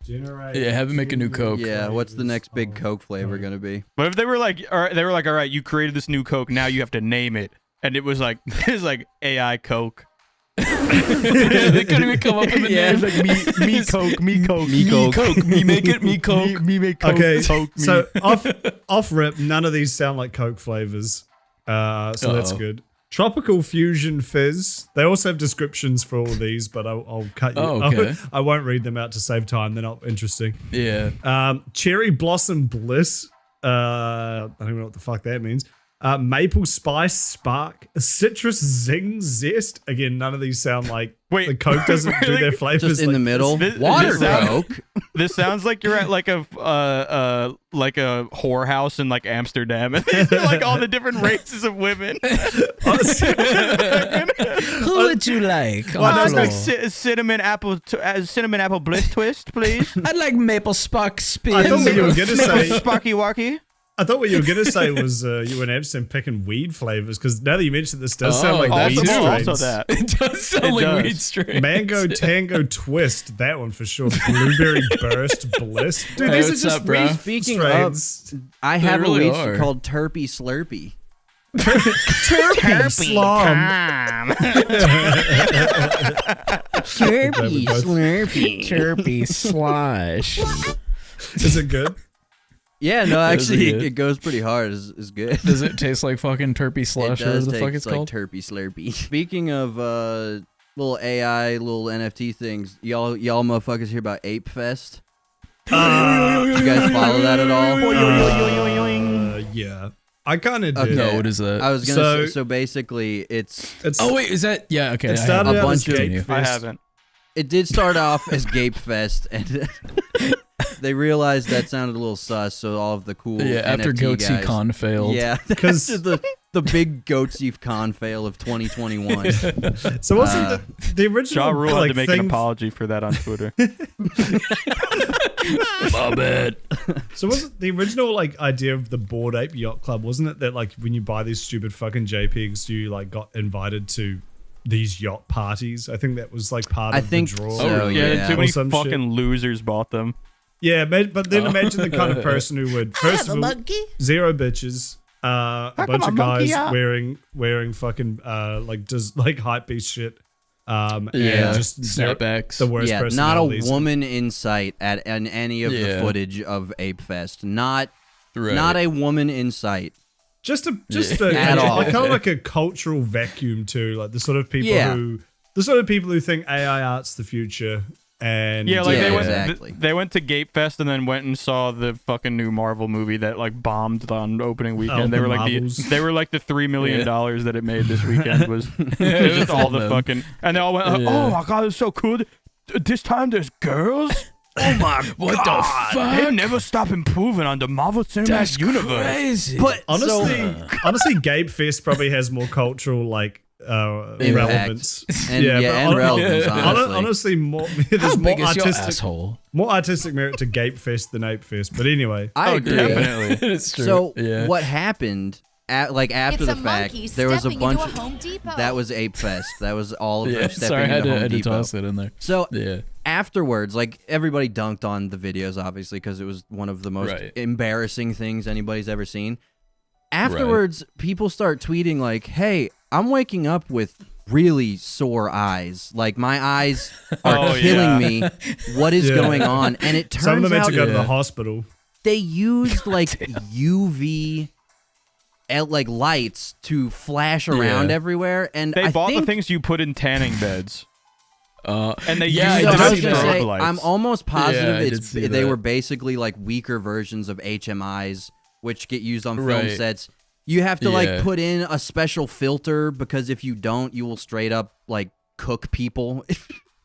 Yeah, have him make a new Coke.
Yeah, what's the next big Coke flavor gonna be?
But if they were like, all right, you created this new Coke, now you have to name it, and it was like, AI Coke.
They couldn't even come up with a name.
It's like me Coke, me Coke,
me Coke, me make it, me Coke,
me make Coke.
Okay,
Coke, me.
so off rip, none of these sound like Coke flavors. So that's good. Tropical Fusion Fizz. They also have descriptions for all of these, but I'll cut you.
Oh, okay.
I won't read them out to save time. They're not interesting.
Yeah.
Cherry Blossom Bliss. I don't know what the fuck that means. Maple Spice Spark. Citrus Zing Zest. Again, none of these sound like the Coke doesn't do their flavors.
Just in the middle.
Water
Coke.
This sounds like you're at like a whorehouse in like Amsterdam, and these are like all the different races of women.
Who would you like?
Cinnamon apple bliss twist, please.
I'd like maple spark spin.
I thought what you were gonna say.
Sparky Walky.
I thought what you were gonna say was you were in Amsterdam picking weed flavors, because now that you mentioned this does sound like weed strains.
Also that.
It does sound like weed strains.
Mango Tango Twist, that one for sure. Blueberry Burst Bliss. Dude,
Hey,
these are
what's
just
up, bro?
weed
Speaking
strains.
of, I have
really
a weed
are.
called Terpy Slurpy.
Terpy Slum.
Terpy Slurpy.
Chirpy slush.
Is it good?
Yeah, no, actually,
good.
it goes pretty hard. It's good.
Does it taste like fucking terpy slush
It
or
does
whatever the fuck
taste
it's
like
called?
Terpy Slurpy. Speaking of little AI, little NFT things, y'all motherfuckers hear about Ape Fest? You guys follow that at all?
Yeah. I kind of did.
Okay.
No, what is that?
I was gonna say, so basically, it's
Oh wait, is that? Yeah, okay.
It started
a
out
bunch
as
of-
Gape
I
Fest.
haven't.
it did start off as Gape Fest, and they realized that sounded a little sus, so all of the cool
Yeah, after
NFT
Goatsy
guys,
Con failed.
yeah,
Because
the big Goatsy Con fail of 2021.
so wasn't the original
Ja Rule had to make an
thing?
apology for that on Twitter.
My bad.
So wasn't the original like idea of the Bored Ape Yacht Club? Wasn't it that like when you buy these stupid fucking JPEGs, you like got invited to these yacht parties? I think that was like part
I
of
think
the draw.
so.
yeah, too
Or
many
some
fucking
shit.
losers bought them.
Yeah, but then imagine the kind of person who would first of all zero bitches, a bunch of guys wearing fucking like just like hype beast shit. And just
Snapbacks.
the worst
Yeah, not a
personalities.
woman in sight at any of the
Yeah.
footage of Ape Fest. Not
Right.
a woman in sight.
Just a
At all.
like, kind of like a cultural vacuum too, like the sort of people
Yeah.
who think AI art's the future. And
Yeah, like
Yeah,
they
exactly.
they went to Gape Fest and then went and saw the fucking new Marvel movie that like bombed on opening weekend. They
the
were like
Marvels.
they were like the $3 million that it made this weekend was just all the fucking, and they all went, oh my god, it's so cool. This time there's girls. Oh my
What the
god! They
fuck?
never stop improving on the Marvel Cinematic
That's
Universe.
crazy.
But
honestly, Gape Fest probably has more cultural like relevance.
and relevance. Honestly,
honestly, more
How
there's more
big is your
artistic
asshole?
merit to Gape Fest than Ape Fest. But anyway,
I agree.
definitely.
It's true.
So
yeah.
what happened? After the fact, there was a bunch. That was Ape Fest. That was all of them
Yeah,
stepping
sorry, I
into
had
Home
to
Depot.
toss it in there.
So
Yeah.
afterwards, like everybody dunked on the videos, obviously, because it was one of the most
Right.
embarrassing things anybody's ever seen. Afterwards, people start tweeting like, "Hey, I'm waking up with really sore eyes. Like my eyes are
Oh,
killing
yeah.
me. What is
Yeah.
going on?" And it
some of
turns
them had
out
to go to
Yeah.
the hospital.
they used like UV like lights to flash around everywhere, and
They
I
bought
think,
the things you put in tanning beds. And they
Yeah,
used
I
So
did
I
those
was
see
gonna
that.
say,
strobe lights.
I'm almost positive
Yeah, I did see
they
that.
were basically like weaker versions of HMIs, which get used on film
Right.
sets. You have to like
Yeah.
put in a special filter because if you don't, you will straight up like cook people.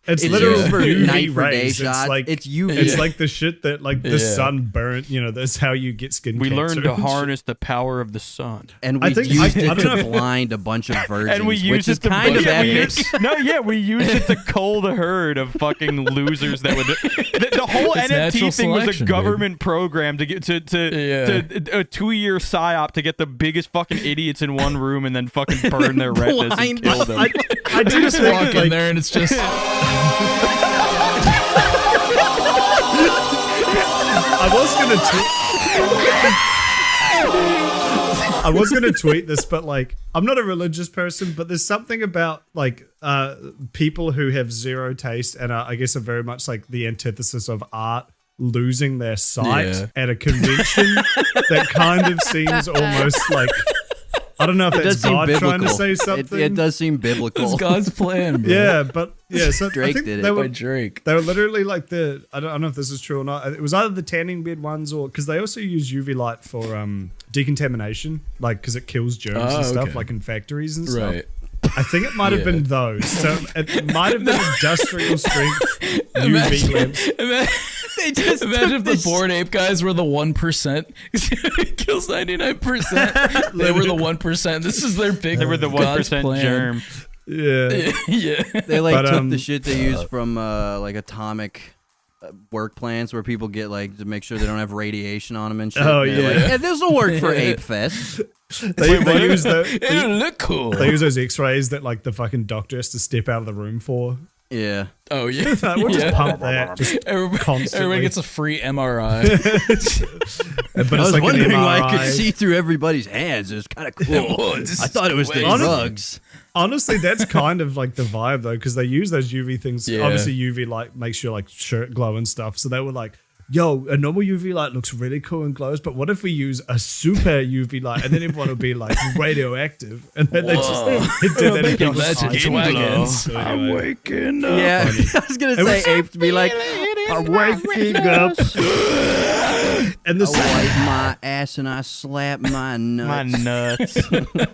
It's
It's
literally
used for
UV
night for day
rays.
shots.
It's like
It's UV.
It's like the shit that like the
Yeah.
sun burnt. You know, that's how you get skin
We
cancer.
learned to
and shit.
harness the power of the sun.
And
I
we
think-
used
I
it
don't know
to
if-
blind a bunch of virgins,
And we
which
used
is
it to
kind of
we used it to cull the herd of fucking losers that would. The whole
It's
NFT
natural
thing was a
selection,
government program to get to a 2-year psyop to get the biggest fucking idiots in one room and then fucking burn their retinas and
Blind
kill them.
I do
Just
think
walk in
like,
there and it's just
I was gonna tweet this, but like I'm not a religious person, but there's something about like people who have zero taste and I guess are very much like the antithesis of art losing their sight
Yeah.
at a convention that kind of seems almost like I don't know if
It
that's
does seem
God trying to
biblical.
say something.
It does seem biblical.
it's God's plan, bro.
Yeah, but yeah, so I
Drake
think
did it.
they
By
were
Drake.
they were literally like I don't know if this is true or not. It was either the tanning bed ones or because they also use UV light for decontamination, like because it kills germs
Oh,
and stuff,
okay.
like in factories and stuff.
Right.
I think it might have
Yeah.
been those. So it might have been industrial strength UV lamps.
They just imagine if the Bored Ape guys were the 1%. It kills 99%. They were the 1%. This is their big.
They were the
God's
1%
plan.
germ.
Yeah.
Yeah.
They like
But,
took the shit they use from like atomic work plants where people get like to make sure they don't have radiation on them and shit.
Oh,
And they're
yeah.
like, "Yeah, this will work for Ape Fest."
They use
It'll look cool.
they use those X-rays that like the fucking doctor has to step out of the room for.
Yeah.
Oh yeah.
We'll just
Yeah.
pump that. Just constantly.
Everybody gets a free MRI.
but
I
it's
was
like
wondering
an
why
MRI.
I could see through everybody's hands. It was kind of cool.
This
I
is
thought it was the
crazy.
drugs.
Honestly, that's kind of like the vibe though, because they use those UV things.
Yeah.
Obviously, UV light makes your like shirt glow and stuff. So they were like, "Yo, a normal UV light looks really cool and glows, but what if we use a super UV light and then everyone will be like radioactive?" And then they just they did that in people's
That's
eyes.
a wagons.
So anyway.
waking up.
Yeah, I was gonna say Ape to be like,
I'm waking up. And
I
the
wipe my ass and I slap my
My
nuts.
nuts.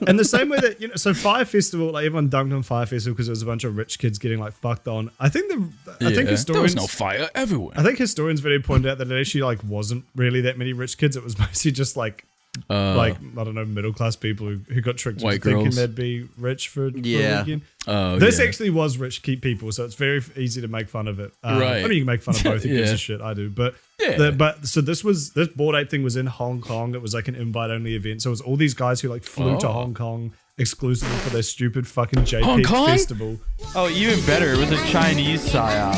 and the same way that so Fire Festival, like everyone dunked on Fire Festival because there was a bunch of rich kids getting like fucked on. I think
Yeah.
there
was
historians
no fire everywhere.
I think historians really pointed out that it actually like wasn't really that many rich kids. It was mostly just like I don't know, middle class people who got tricked into
White
thinking
girls.
they'd be rich for
Yeah.
a weekend.
Oh,
This
yeah.
actually was rich people, so it's very easy to make fun of it.
Right.
I mean, you can make fun of both. Who gives
Yeah.
a shit? I do, but
Yeah.
so this Bored Ape thing was in Hong Kong. It was like an invite only event. So it was all these guys who like flew to
Oh.
Hong Kong exclusively for their stupid fucking JP
Hong Kong?
festival.
Oh, even better. It was a Chinese psyop.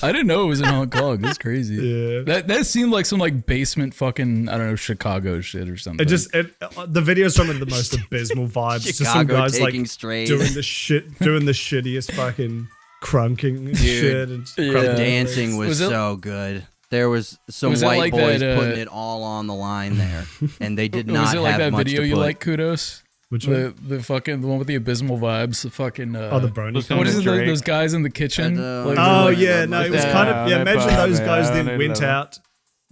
I didn't know it was in Hong Kong. That's crazy.
Yeah.
That seemed like some like basement fucking I don't know Chicago shit or something.
The videos from it the most abysmal vibes. Just some
Chicago
guys like
taking strays.
doing the shittiest fucking crunking and shit and
Yeah.
crumping
Dancing was
Was it-
so good. There was some
Was it
white
like
boys
that,
putting it all on the line there, and they did not
was it like
have
that
much
video
to
you
put.
like? Kudos.
Which one?
The fucking the one with the abysmal vibes. The fucking
the brony.
Listen,
what is it?
Drake.
Those guys in the kitchen.
Oh,
Oh
Like,
yeah, no, it was kind of
Yeah,
Imagine
they
those
bought
guys
it.
then
They
went
love it.
out.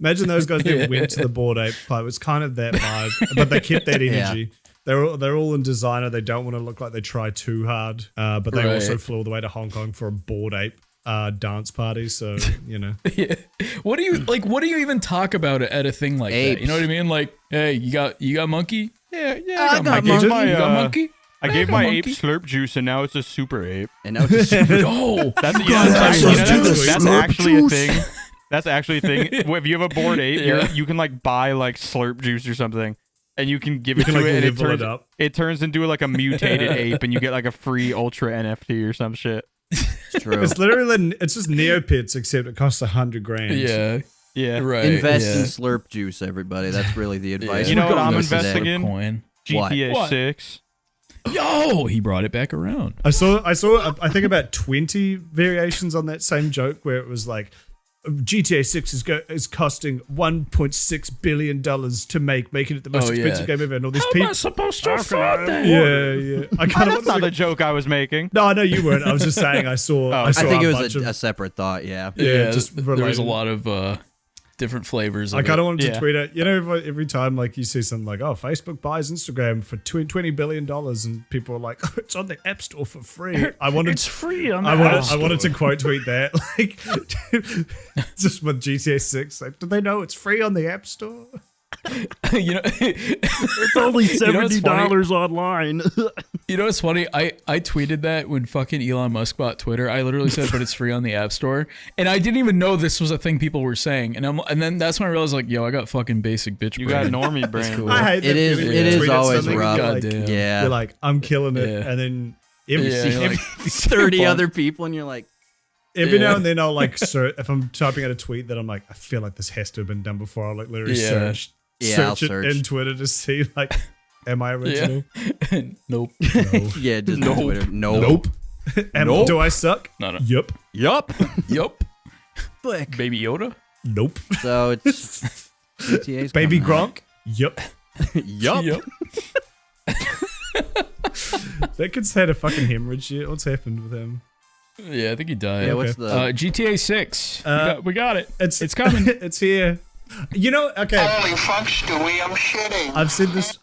Imagine those guys then went to the Bored Ape Club. It was kind of that vibe, but they kept that energy. They're all in designer. They don't want to look like they try too hard, but they
Right.
also flew all the way to Hong Kong for a Bored Ape dance party. So you know,
Yeah. What do you like? What do you even talk about at a thing like that? You
Apes.
know what I mean? Like, hey, you got monkey?
Yeah,
I got
monkey.
monkey.
You got monkey?
I gave my
monkey.
ape slurp juice, and now it's a super ape.
And now it's just,
Yo,
That's, that's actually a thing. That's actually a thing. If you have a Bored Ape,
Yeah.
you can like buy like slurp juice or something, and you can give
You
it
can,
to
like,
it, and
level it up.
it turns into like a mutated ape, and you get like a free ultra NFT or some shit.
it's true.
it's literally it's just Neopets except it costs $100,000.
yeah,
Yeah,
right.
Invest
yeah.
in slurp juice, everybody. That's really the advice.
You know
we're
what I'm
going with
investing
today.
in?
Coin.
GTA
What?
6.
Yo, he brought it back around.
I saw I think about 20 variations on that same joke where it was like GTA 6 is costing $1.6 billion to making it the most expensive game ever, and all these people.
supposed to afford that?
Yeah. I kind of
That's not the joke I was making.
No, I know you weren't. I was just saying I saw.
I think
a
it
bunch
was
of,
a separate thought. Yeah.
yeah, just
there was
related.
a lot of different flavors.
I kind of wanted to
Yeah.
tweet it. You know, every time like you see something like, "Oh, Facebook buys Instagram for $20 billion," and people are like, "Oh, it's on the App Store for free." I wanted
It's free on the
I wanted to quote tweet that, like, just with GTA 6. Like, do they know it's free on the App Store?
you know,
It's only $70 online.
You know what's funny? I tweeted that when fucking Elon Musk bought Twitter. I literally said, but it's free on the App Store. And I didn't even know this was a thing people were saying. And then that's when I realized, like, yo, I got fucking basic bitch
You
brain.
got normie brain.
cool.
I hate that
It is.
feeling
It
when you
is
tweet
always
something,
rough.
you're like,
Goddamn.
Yeah.
you're like, I'm killing it,
Yeah.
and then
Yeah, you're like,
30 other people, and you're like,
every
Yeah.
now and then I'll like search if I'm typing out a tweet that I'm like, I feel like this has to have been done before. I'll like literally
Yeah.
search
I'll
it
search.
in Twitter to see like, am I original?
nope.
No.
yeah, just no. Twitter.
Nope. Do I suck?
No.
Yup.
Yup.
Yup.
Click.
Baby Yoda.
Nope.
So it's GTA's
Baby
coming out.
Gronk? Yup.
Yup.
Yup.
That kid's had a fucking hemorrhage yet. What's happened with him?
Yeah, I think he died.
Yeah, what's the?
GTA 6. We got it.
It's
coming.
It's here. You know, okay.
Holy fuck, Stewie, I'm shitting.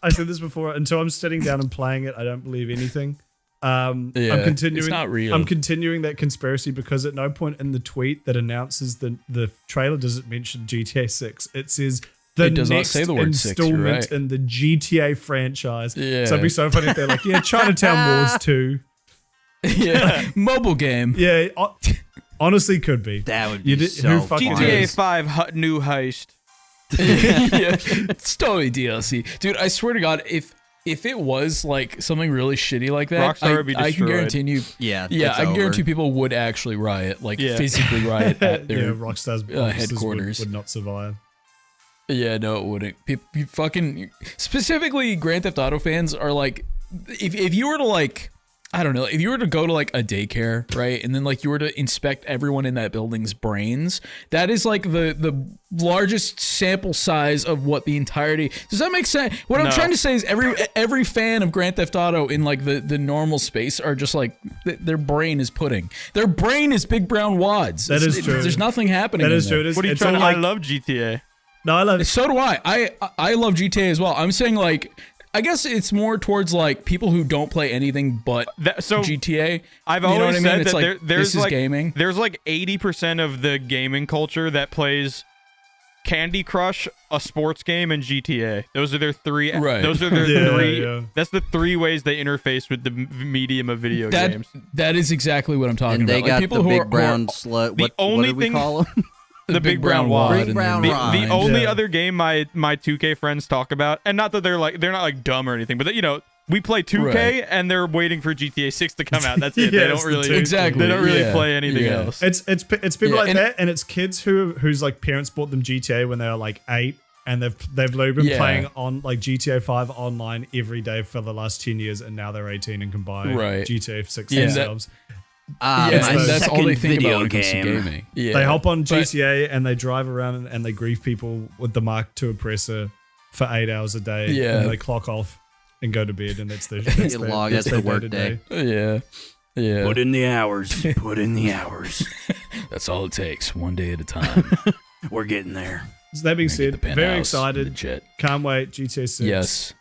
I said this before. Until I'm sitting down and playing it, I don't believe anything. I'm continuing.
it's not real.
I'm continuing that conspiracy because at no point in the tweet that announces the trailer does it mention GTA 6. It says the
It does not
next
say the word 6, you're
installment
right.
in the GTA franchise.
Yeah.
So it'd be so funny if they're like, yeah, Chinatown Wars 2.
Yeah. Mobile game.
Yeah, honestly, could be.
That would be
You did-
so
who fucking
funny.
cares?
GTA 5 new heist.
Yeah. Story DLC. Dude, I swear to God, if it was like something really shitty like that,
Rockstar would be
I can
destroyed.
guarantee you.
Yeah,
Yeah,
it's
I can
over.
guarantee people would actually riot, like
Yeah.
physically riot at
Yeah,
their.
Rockstar's offices
headquarters.
would not survive.
Yeah, no, it wouldn't. People fucking specifically Grand Theft Auto fans are like, if you were to like, I don't know, if you were to go to like a daycare, right, and then like you were to inspect everyone in that building's brains, that is like the largest sample size of what the entirety. Does that make sense? What I'm
No.
trying to say is every fan of Grand Theft Auto in like the normal space are just like their brain is pudding. Their brain is big brown wads.
That is true.
There's nothing happening.
That
in
is
there.
true. It's,
What are you
it's
trying to?
all like,
I love GTA.
No, I love it.
So do I. I love GTA as well. I'm saying like I guess it's more towards like people who don't play anything but
So
GTA.
I've
You know
always
what I mean?
said
It's
that
like,
there's
this is
like
gaming.
There's like 80% of the gaming culture that plays Candy Crush, a sports game, and GTA. Those are their three.
Right.
Those are their
Yeah,
three.
yeah.
That's the three ways they interface with the medium of video games.
That is exactly what I'm talking
And they
about.
got
Like people
the
who
big
are,
brown slut.
the
What
only
did we
thing-
call them?
the
big brown wad.
Big brown
and
wad.
then
The only
Yeah.
other game my 2K friends talk about, and not that they're not like dumb or anything, but you know, we play 2K
Right.
and they're waiting for GTA 6 to come out. That's it.
Yeah,
They
it's
don't
the
really
two.
Exactly,
They don't really
yeah,
play anything
yeah.
else.
It's people
Yeah,
like
and-
that, and it's kids whose like parents bought them GTA when they were like 8, and they've literally been
Yeah.
playing on like GTA 5 online every day for the last 10 years, and now they're 18 and can buy
Right.
GTA 6
Yeah.
themselves.
Ah,
Yeah,
my
and that's all they
second
think
video
about when it comes to
game.
gaming. Yeah.
They hop on
But-
GTA and they drive around and they grief people with the Mark II oppressor for 8 hours a day.
Yeah.
And they clock off and go to bed, and that's their
That's the work day.
Yeah. Yeah.
Put in the hours. Put in the hours.
That's all it takes, one day at a time.
We're getting there.
So that being
Get
said,
the
very
penthouse, the
excited.
jet.
Can't wait. GTA 6.
Yes.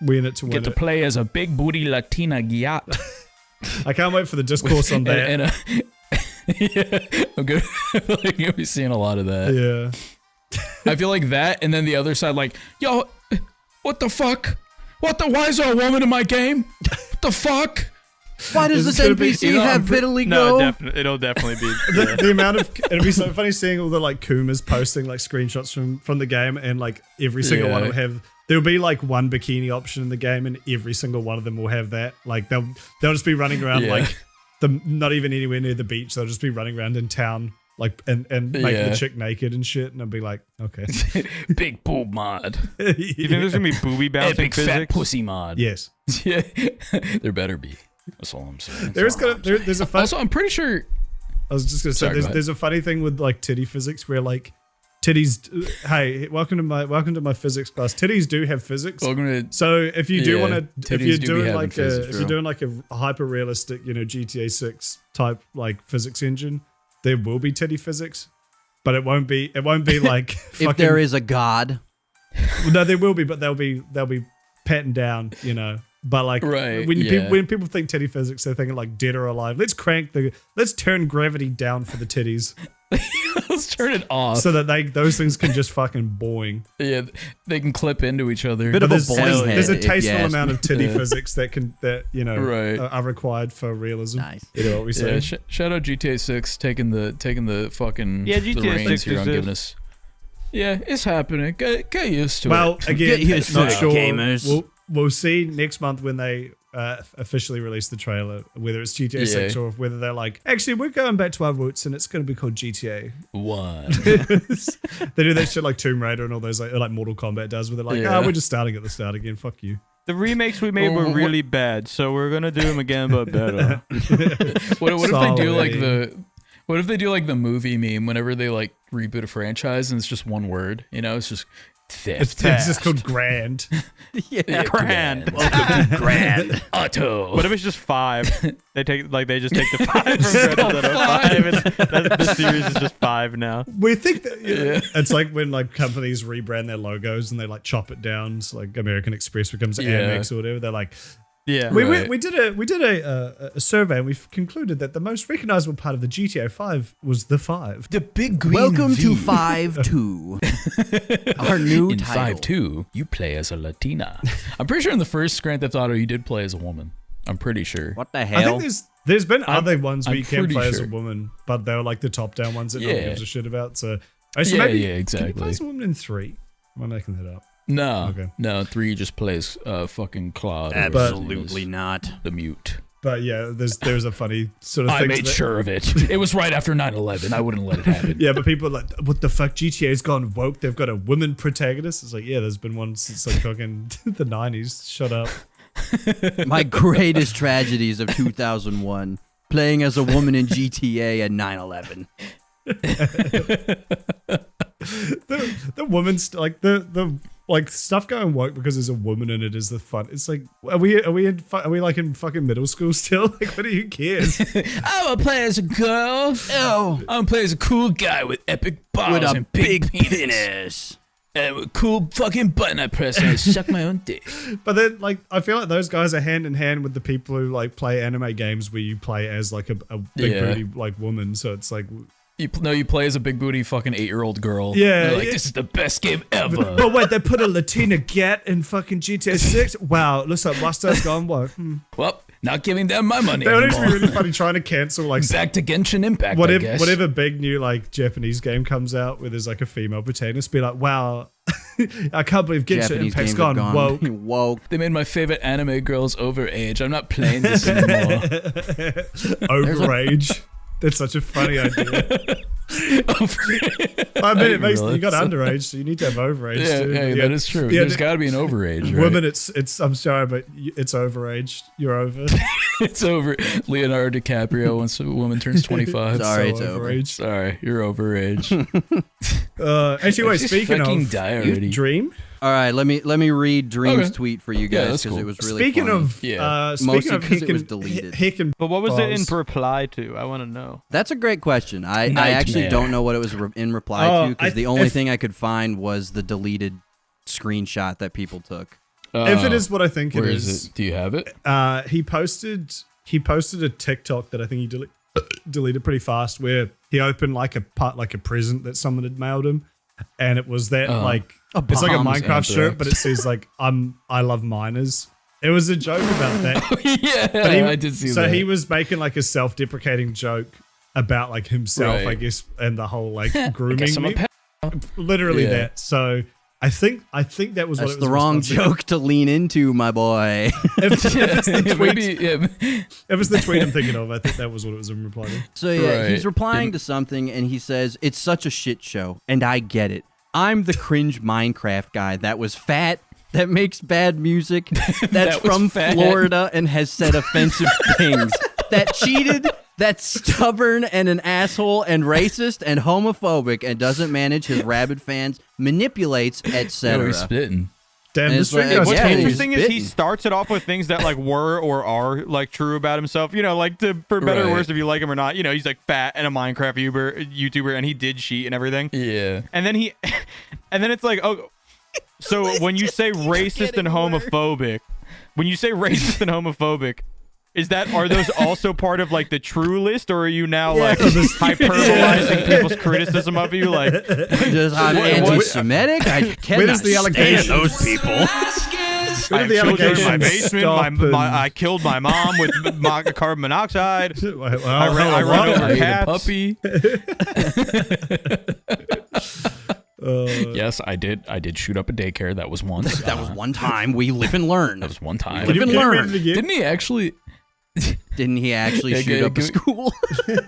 Win it to win
Get to
it.
play as a big booty Latina yacht.
I can't wait for the discourse on that.
and yeah, I'm good. I feel like you'll be seeing a lot of that.
Yeah.
I feel like that, and then the other side, like, yo, what the fuck? Why is there a woman in my game? What the fuck?
Why does
This
this
is gonna be-
NPC
you know,
have
I'm
vitiligo?
No, it'll definitely be.
The, the amount of it'll be so funny seeing all the like Kumas posting like screenshots from the game, and like every single one
Yeah.
will have there'll be like one bikini option in the game, and every single one of them will have that. Like they'll just be running around
Yeah.
like not even anywhere near the beach. They'll just be running around in town like and making
Yeah.
the chick naked and shit, and I'll be like, okay.
Big boob mod.
You think there's gonna be booby bouncing
Epic fat
physics?
pussy mod.
Yes.
Yeah. There better be. That's all I'm saying.
There's a fun
Also, I'm pretty sure
I was just gonna say,
Sorry, go ahead.
there's a funny thing with like titty physics where like titties. Hey, welcome to my physics class. Titties do have physics.
Welcome to
So if you do
Yeah,
want to, if
titties
you're
do be
doing
having
like
physics,
if you're doing like a hyper realistic, GTA 6 type like physics engine, there will be titty physics, but it won't be like
If there is a god,
no, there will be, but they'll be patting down, But like
Right,
when
yeah.
when people think titty physics, they're thinking like dead or alive. Let's turn gravity down for the titties
let's turn it off.
so that those things can just fucking boing.
Yeah, they can clip into each other.
Bit of a
There's
boing
there's a
head, if you
tasteful
ask
amount
me.
of titty physics that
Right.
are required for realism.
Nice.
You know what we say?
Yeah, shout out GTA 6 taking the fucking
Yeah,
the
GTA
reins
6
here on
exists.
giving us. Yeah, it's happening. Get used to
Well,
it.
again,
Get used
not
to it,
sure.
gamers.
We'll see next month when they officially release the trailer, whether it's GTA 6
Yeah.
or whether they're like, actually, we're going back to our roots and it's going to be called GTA.
1.
They do that shit like Tomb Raider and all those like Mortal Kombat does, where they're like,
Yeah.
we're just starting at the start again. Fuck you.
The remakes we made were really bad, so we're gonna do them again, but better.
What if they do like
Sorry.
what if they do like the movie meme whenever they like reboot a franchise and it's just one word, it's just theft.
It's just called Grand.
Yeah,
Grand.
Grand.
Auto.
What if it's just 5? They just take the 5 from Grand Theft Auto 5, and the series is just 5 now.
We think that it's like when like companies rebrand their logos and they like chop it down. So like American Express becomes Amex or whatever. They're like,
Yeah.
we did a survey and we've concluded that the most recognizable part of the GTA 5 was the 5.
The big green
Welcome
V.
to 5-2. Our new
In
title.
5-2, you play as a Latina. I'm pretty sure in the first Grand Theft Auto you did play as a woman. I'm pretty sure.
What the
I
hell?
think there's been other ones where
I'm
you can
pretty
play as a
sure.
woman, but they were like the top down ones that no one
Yeah.
gives a shit about. So actually,
Yeah,
maybe,
yeah,
Can you
exactly.
play as a woman in 3? Am I making that up?
No,
Okay.
no, 3 just plays fucking Claude. or
Absolutely
whatever it is,
not.
The mute.
But yeah, there's a funny sort of
I
thing.
made sure of it. It was right after 9/11. I wouldn't let it happen.
Yeah, but people are like, what the fuck? GTA's gone woke. They've got a woman protagonist. It's like, yeah, there's been one since like fucking the 90s. Shut up.
My greatest tragedies of 2001. Playing as a woman in GTA at 9/11.
The woman's like the like stuff going woke because there's a woman in it is the fun. It's like, are we like in fucking middle school still? Like, what do you care?
I want to play as a girl.
Oh,
I want to play as a cool guy with epic balls
with a
and
big
penis.
penis.
And with a cool fucking button I press and I suck my own dick.
But then, like, I feel like those guys are hand in hand with the people who like play anime games where you play as like a big
Yeah.
booty like woman. So it's like,
You play as a big booty fucking 8-year-old girl.
Yeah,
You're like,
yeah.
this is the best game ever.
but wait, they put a Latina get in fucking GTA 6. Wow, looks like Mustard's gone woke.
Well, not giving them my money
That would actually be
anymore.
really funny trying to cancel like
Back to Genshin Impact, I
whatever
guess.
whatever big new like Japanese game comes out where there's like a female protagonist. Be like, wow, I can't believe Genshin
Japanese
Impact's
games have
gone woke.
woke.
They made my favorite anime girls overage. I'm not playing this anymore.
Overage. That's such a funny idea. I mean, it makes
Really?
you got underage, so you need to have overage.
Yeah,
too.
hey, that is true.
Yeah,
There's got to be an overage, right?
Women, it's. I'm sorry, but it's overage. You're over.
It's over. Leonardo DiCaprio once a woman turns 25.
Sorry,
So
it's over.
overage.
Sorry, you're overage.
Actually, wait.
Just
Speaking
fucking
of
die already.
Dream.
All right, let me read Dream's
Okay.
tweet for you
Yeah,
guys
that's
because
cool.
it was really
Speaking
funny.
of,
Yeah.
speaking
Mostly
of,
'cause it was deleted.
He can.
But what was it in
buzz.
reply to? I want to know.
That's a great question. I
Nightmare.
actually don't know what it was in reply
Oh,
to because
I-
the only
if-
thing I could find was the deleted screenshot that people took.
If it is what I think it
where
is,
is it? Do you have it?
he posted a TikTok that I think he deleted pretty fast, where he opened like a present that someone had mailed him, and it was that like it's like a
bombs
Minecraft shirt,
anthrax.
but it says like I love miners. It was a joke about that.
Yeah,
But he,
I did see
so
that.
he was making like a self-deprecating joke about like himself,
Right.
I guess, and the whole like grooming.
guess I'm a
me. Literally
Yeah.
that. So I think that was what
That's
it was
the wrong
responsive-
joke to lean into, my boy.
If it's the tweet,
Maybe, yeah.
if it's the tweet I'm thinking of, I think that was what it was in reply to.
So yeah,
Right.
he's replying to something and he says, "It's such a shit show, and I get it. I'm the cringe Minecraft guy that was fat, that makes bad music, that's
That was
from
fat.
Florida and has said offensive things. that cheated, that's stubborn and an asshole and racist and homophobic and doesn't manage his rabid fans, manipulates,
Yo,
etc.
he's spitting.
Damn,
And
the
it's
string
like-
goes
What's
Yeah,
cold.
interesting is he
spitting.
starts it off with things that like were or are like true about himself. You know, like for better or
Right.
worse, if you like him or not. You know, he's like fat and a Minecraft YouTuber, and he did cheat and everything.
Yeah.
And then and then it's like, oh, so when you say racist and homophobic, are those also part of like the true list, or are you now like hyperbolizing people's criticism of you? Like,
Just, I'm anti-Semitic. I
Where
cannot
does the
stand
allegation
those people.
Where
I
did the
have children in my
allegations
basement.
stop and-
I killed my mom with carbon monoxide.
Well,
I ran
what?
over
I ate a
cats.
puppy. Yes, I did shoot up a daycare. That was once.
That was one time. We live and learn.
That was one time.
Live and
Can you read
learn.
it again?
Didn't he actually?
Didn't he actually
Yeah,
shoot up a
give-
school?
But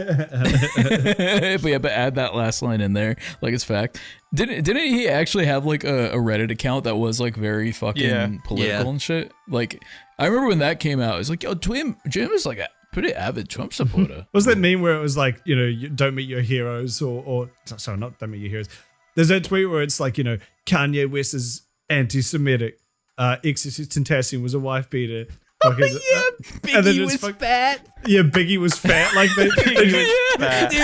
add that last line in there, like it's fact. Didn't he actually have like a Reddit account that was like very fucking political
Yeah.
and shit? Like I remember when that came out, it was like, yo, Jim is like a pretty avid Trump supporter.
Was that meme where it was like, you know, you don't meet your heroes or sorry, not don't meet your heroes. There's that tweet where it's like, you know, Kanye West is anti-Semitic. Tentacion was a wife beater. Fucking, and then
Biggie
it's
was fat.
Yeah, Biggie was fat. Like they
Dude,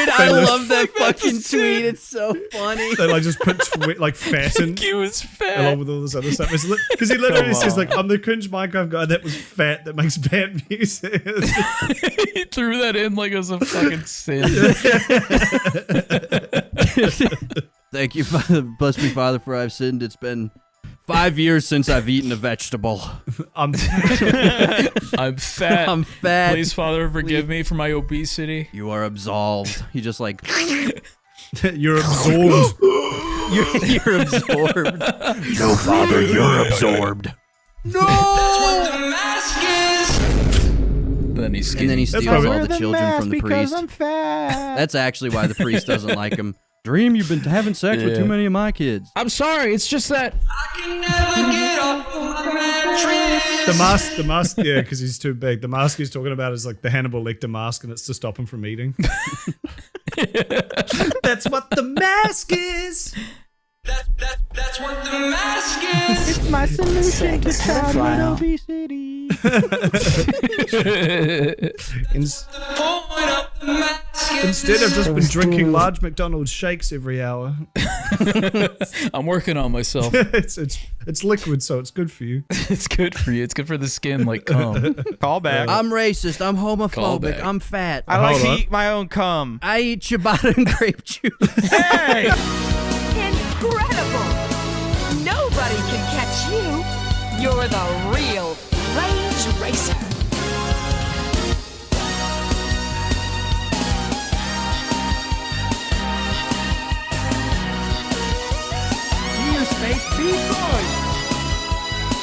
I
list-
love that fucking tweet. It's so funny.
they like just put like fat in
He was fat.
along with all this other stuff. Because he literally says like, I'm the cringe Minecraft guy that was fat that makes bad music.
He threw that in like as a fucking sin.
Thank you, Father. Bless me, Father, for I've sinned. It's been 5 years since I've eaten a vegetable.
I'm
I'm fat.
I'm fat.
Please, Father, forgive me for my obesity.
You are absolved. He just like
you're absorbed.
you're absorbed.
No, Father, you're absorbed.
Then he's
And
skinny.
then he
That's
steals
probably-
all the children from the priest. That's actually why the priest doesn't like him. Dream, you've been having sex with
Yeah.
too many of my kids.
I'm sorry. It's just that.
The mask, yeah, because he's too big. The mask he's talking about is like the Hannibal Lecter mask, and it's to stop him from eating. That's what the mask is.
That's what the mask is.
It's my solution to childhood obesity.
Point of the mask is.
Instead, I've just been drinking large McDonald's shakes every hour.
I'm working on myself.
it's liquid, so it's good for you.
It's good for you. It's good for the skin, like cum.
Call back.
I'm racist. I'm homophobic.
Callback.
I'm fat.
I like
Hold
to
on.
eat my own cum.
I eat ciabatta and grape juice.
Hey!
Incredible! Nobody can catch you. You're the real Range Racer.
See you, Space BeefBoys.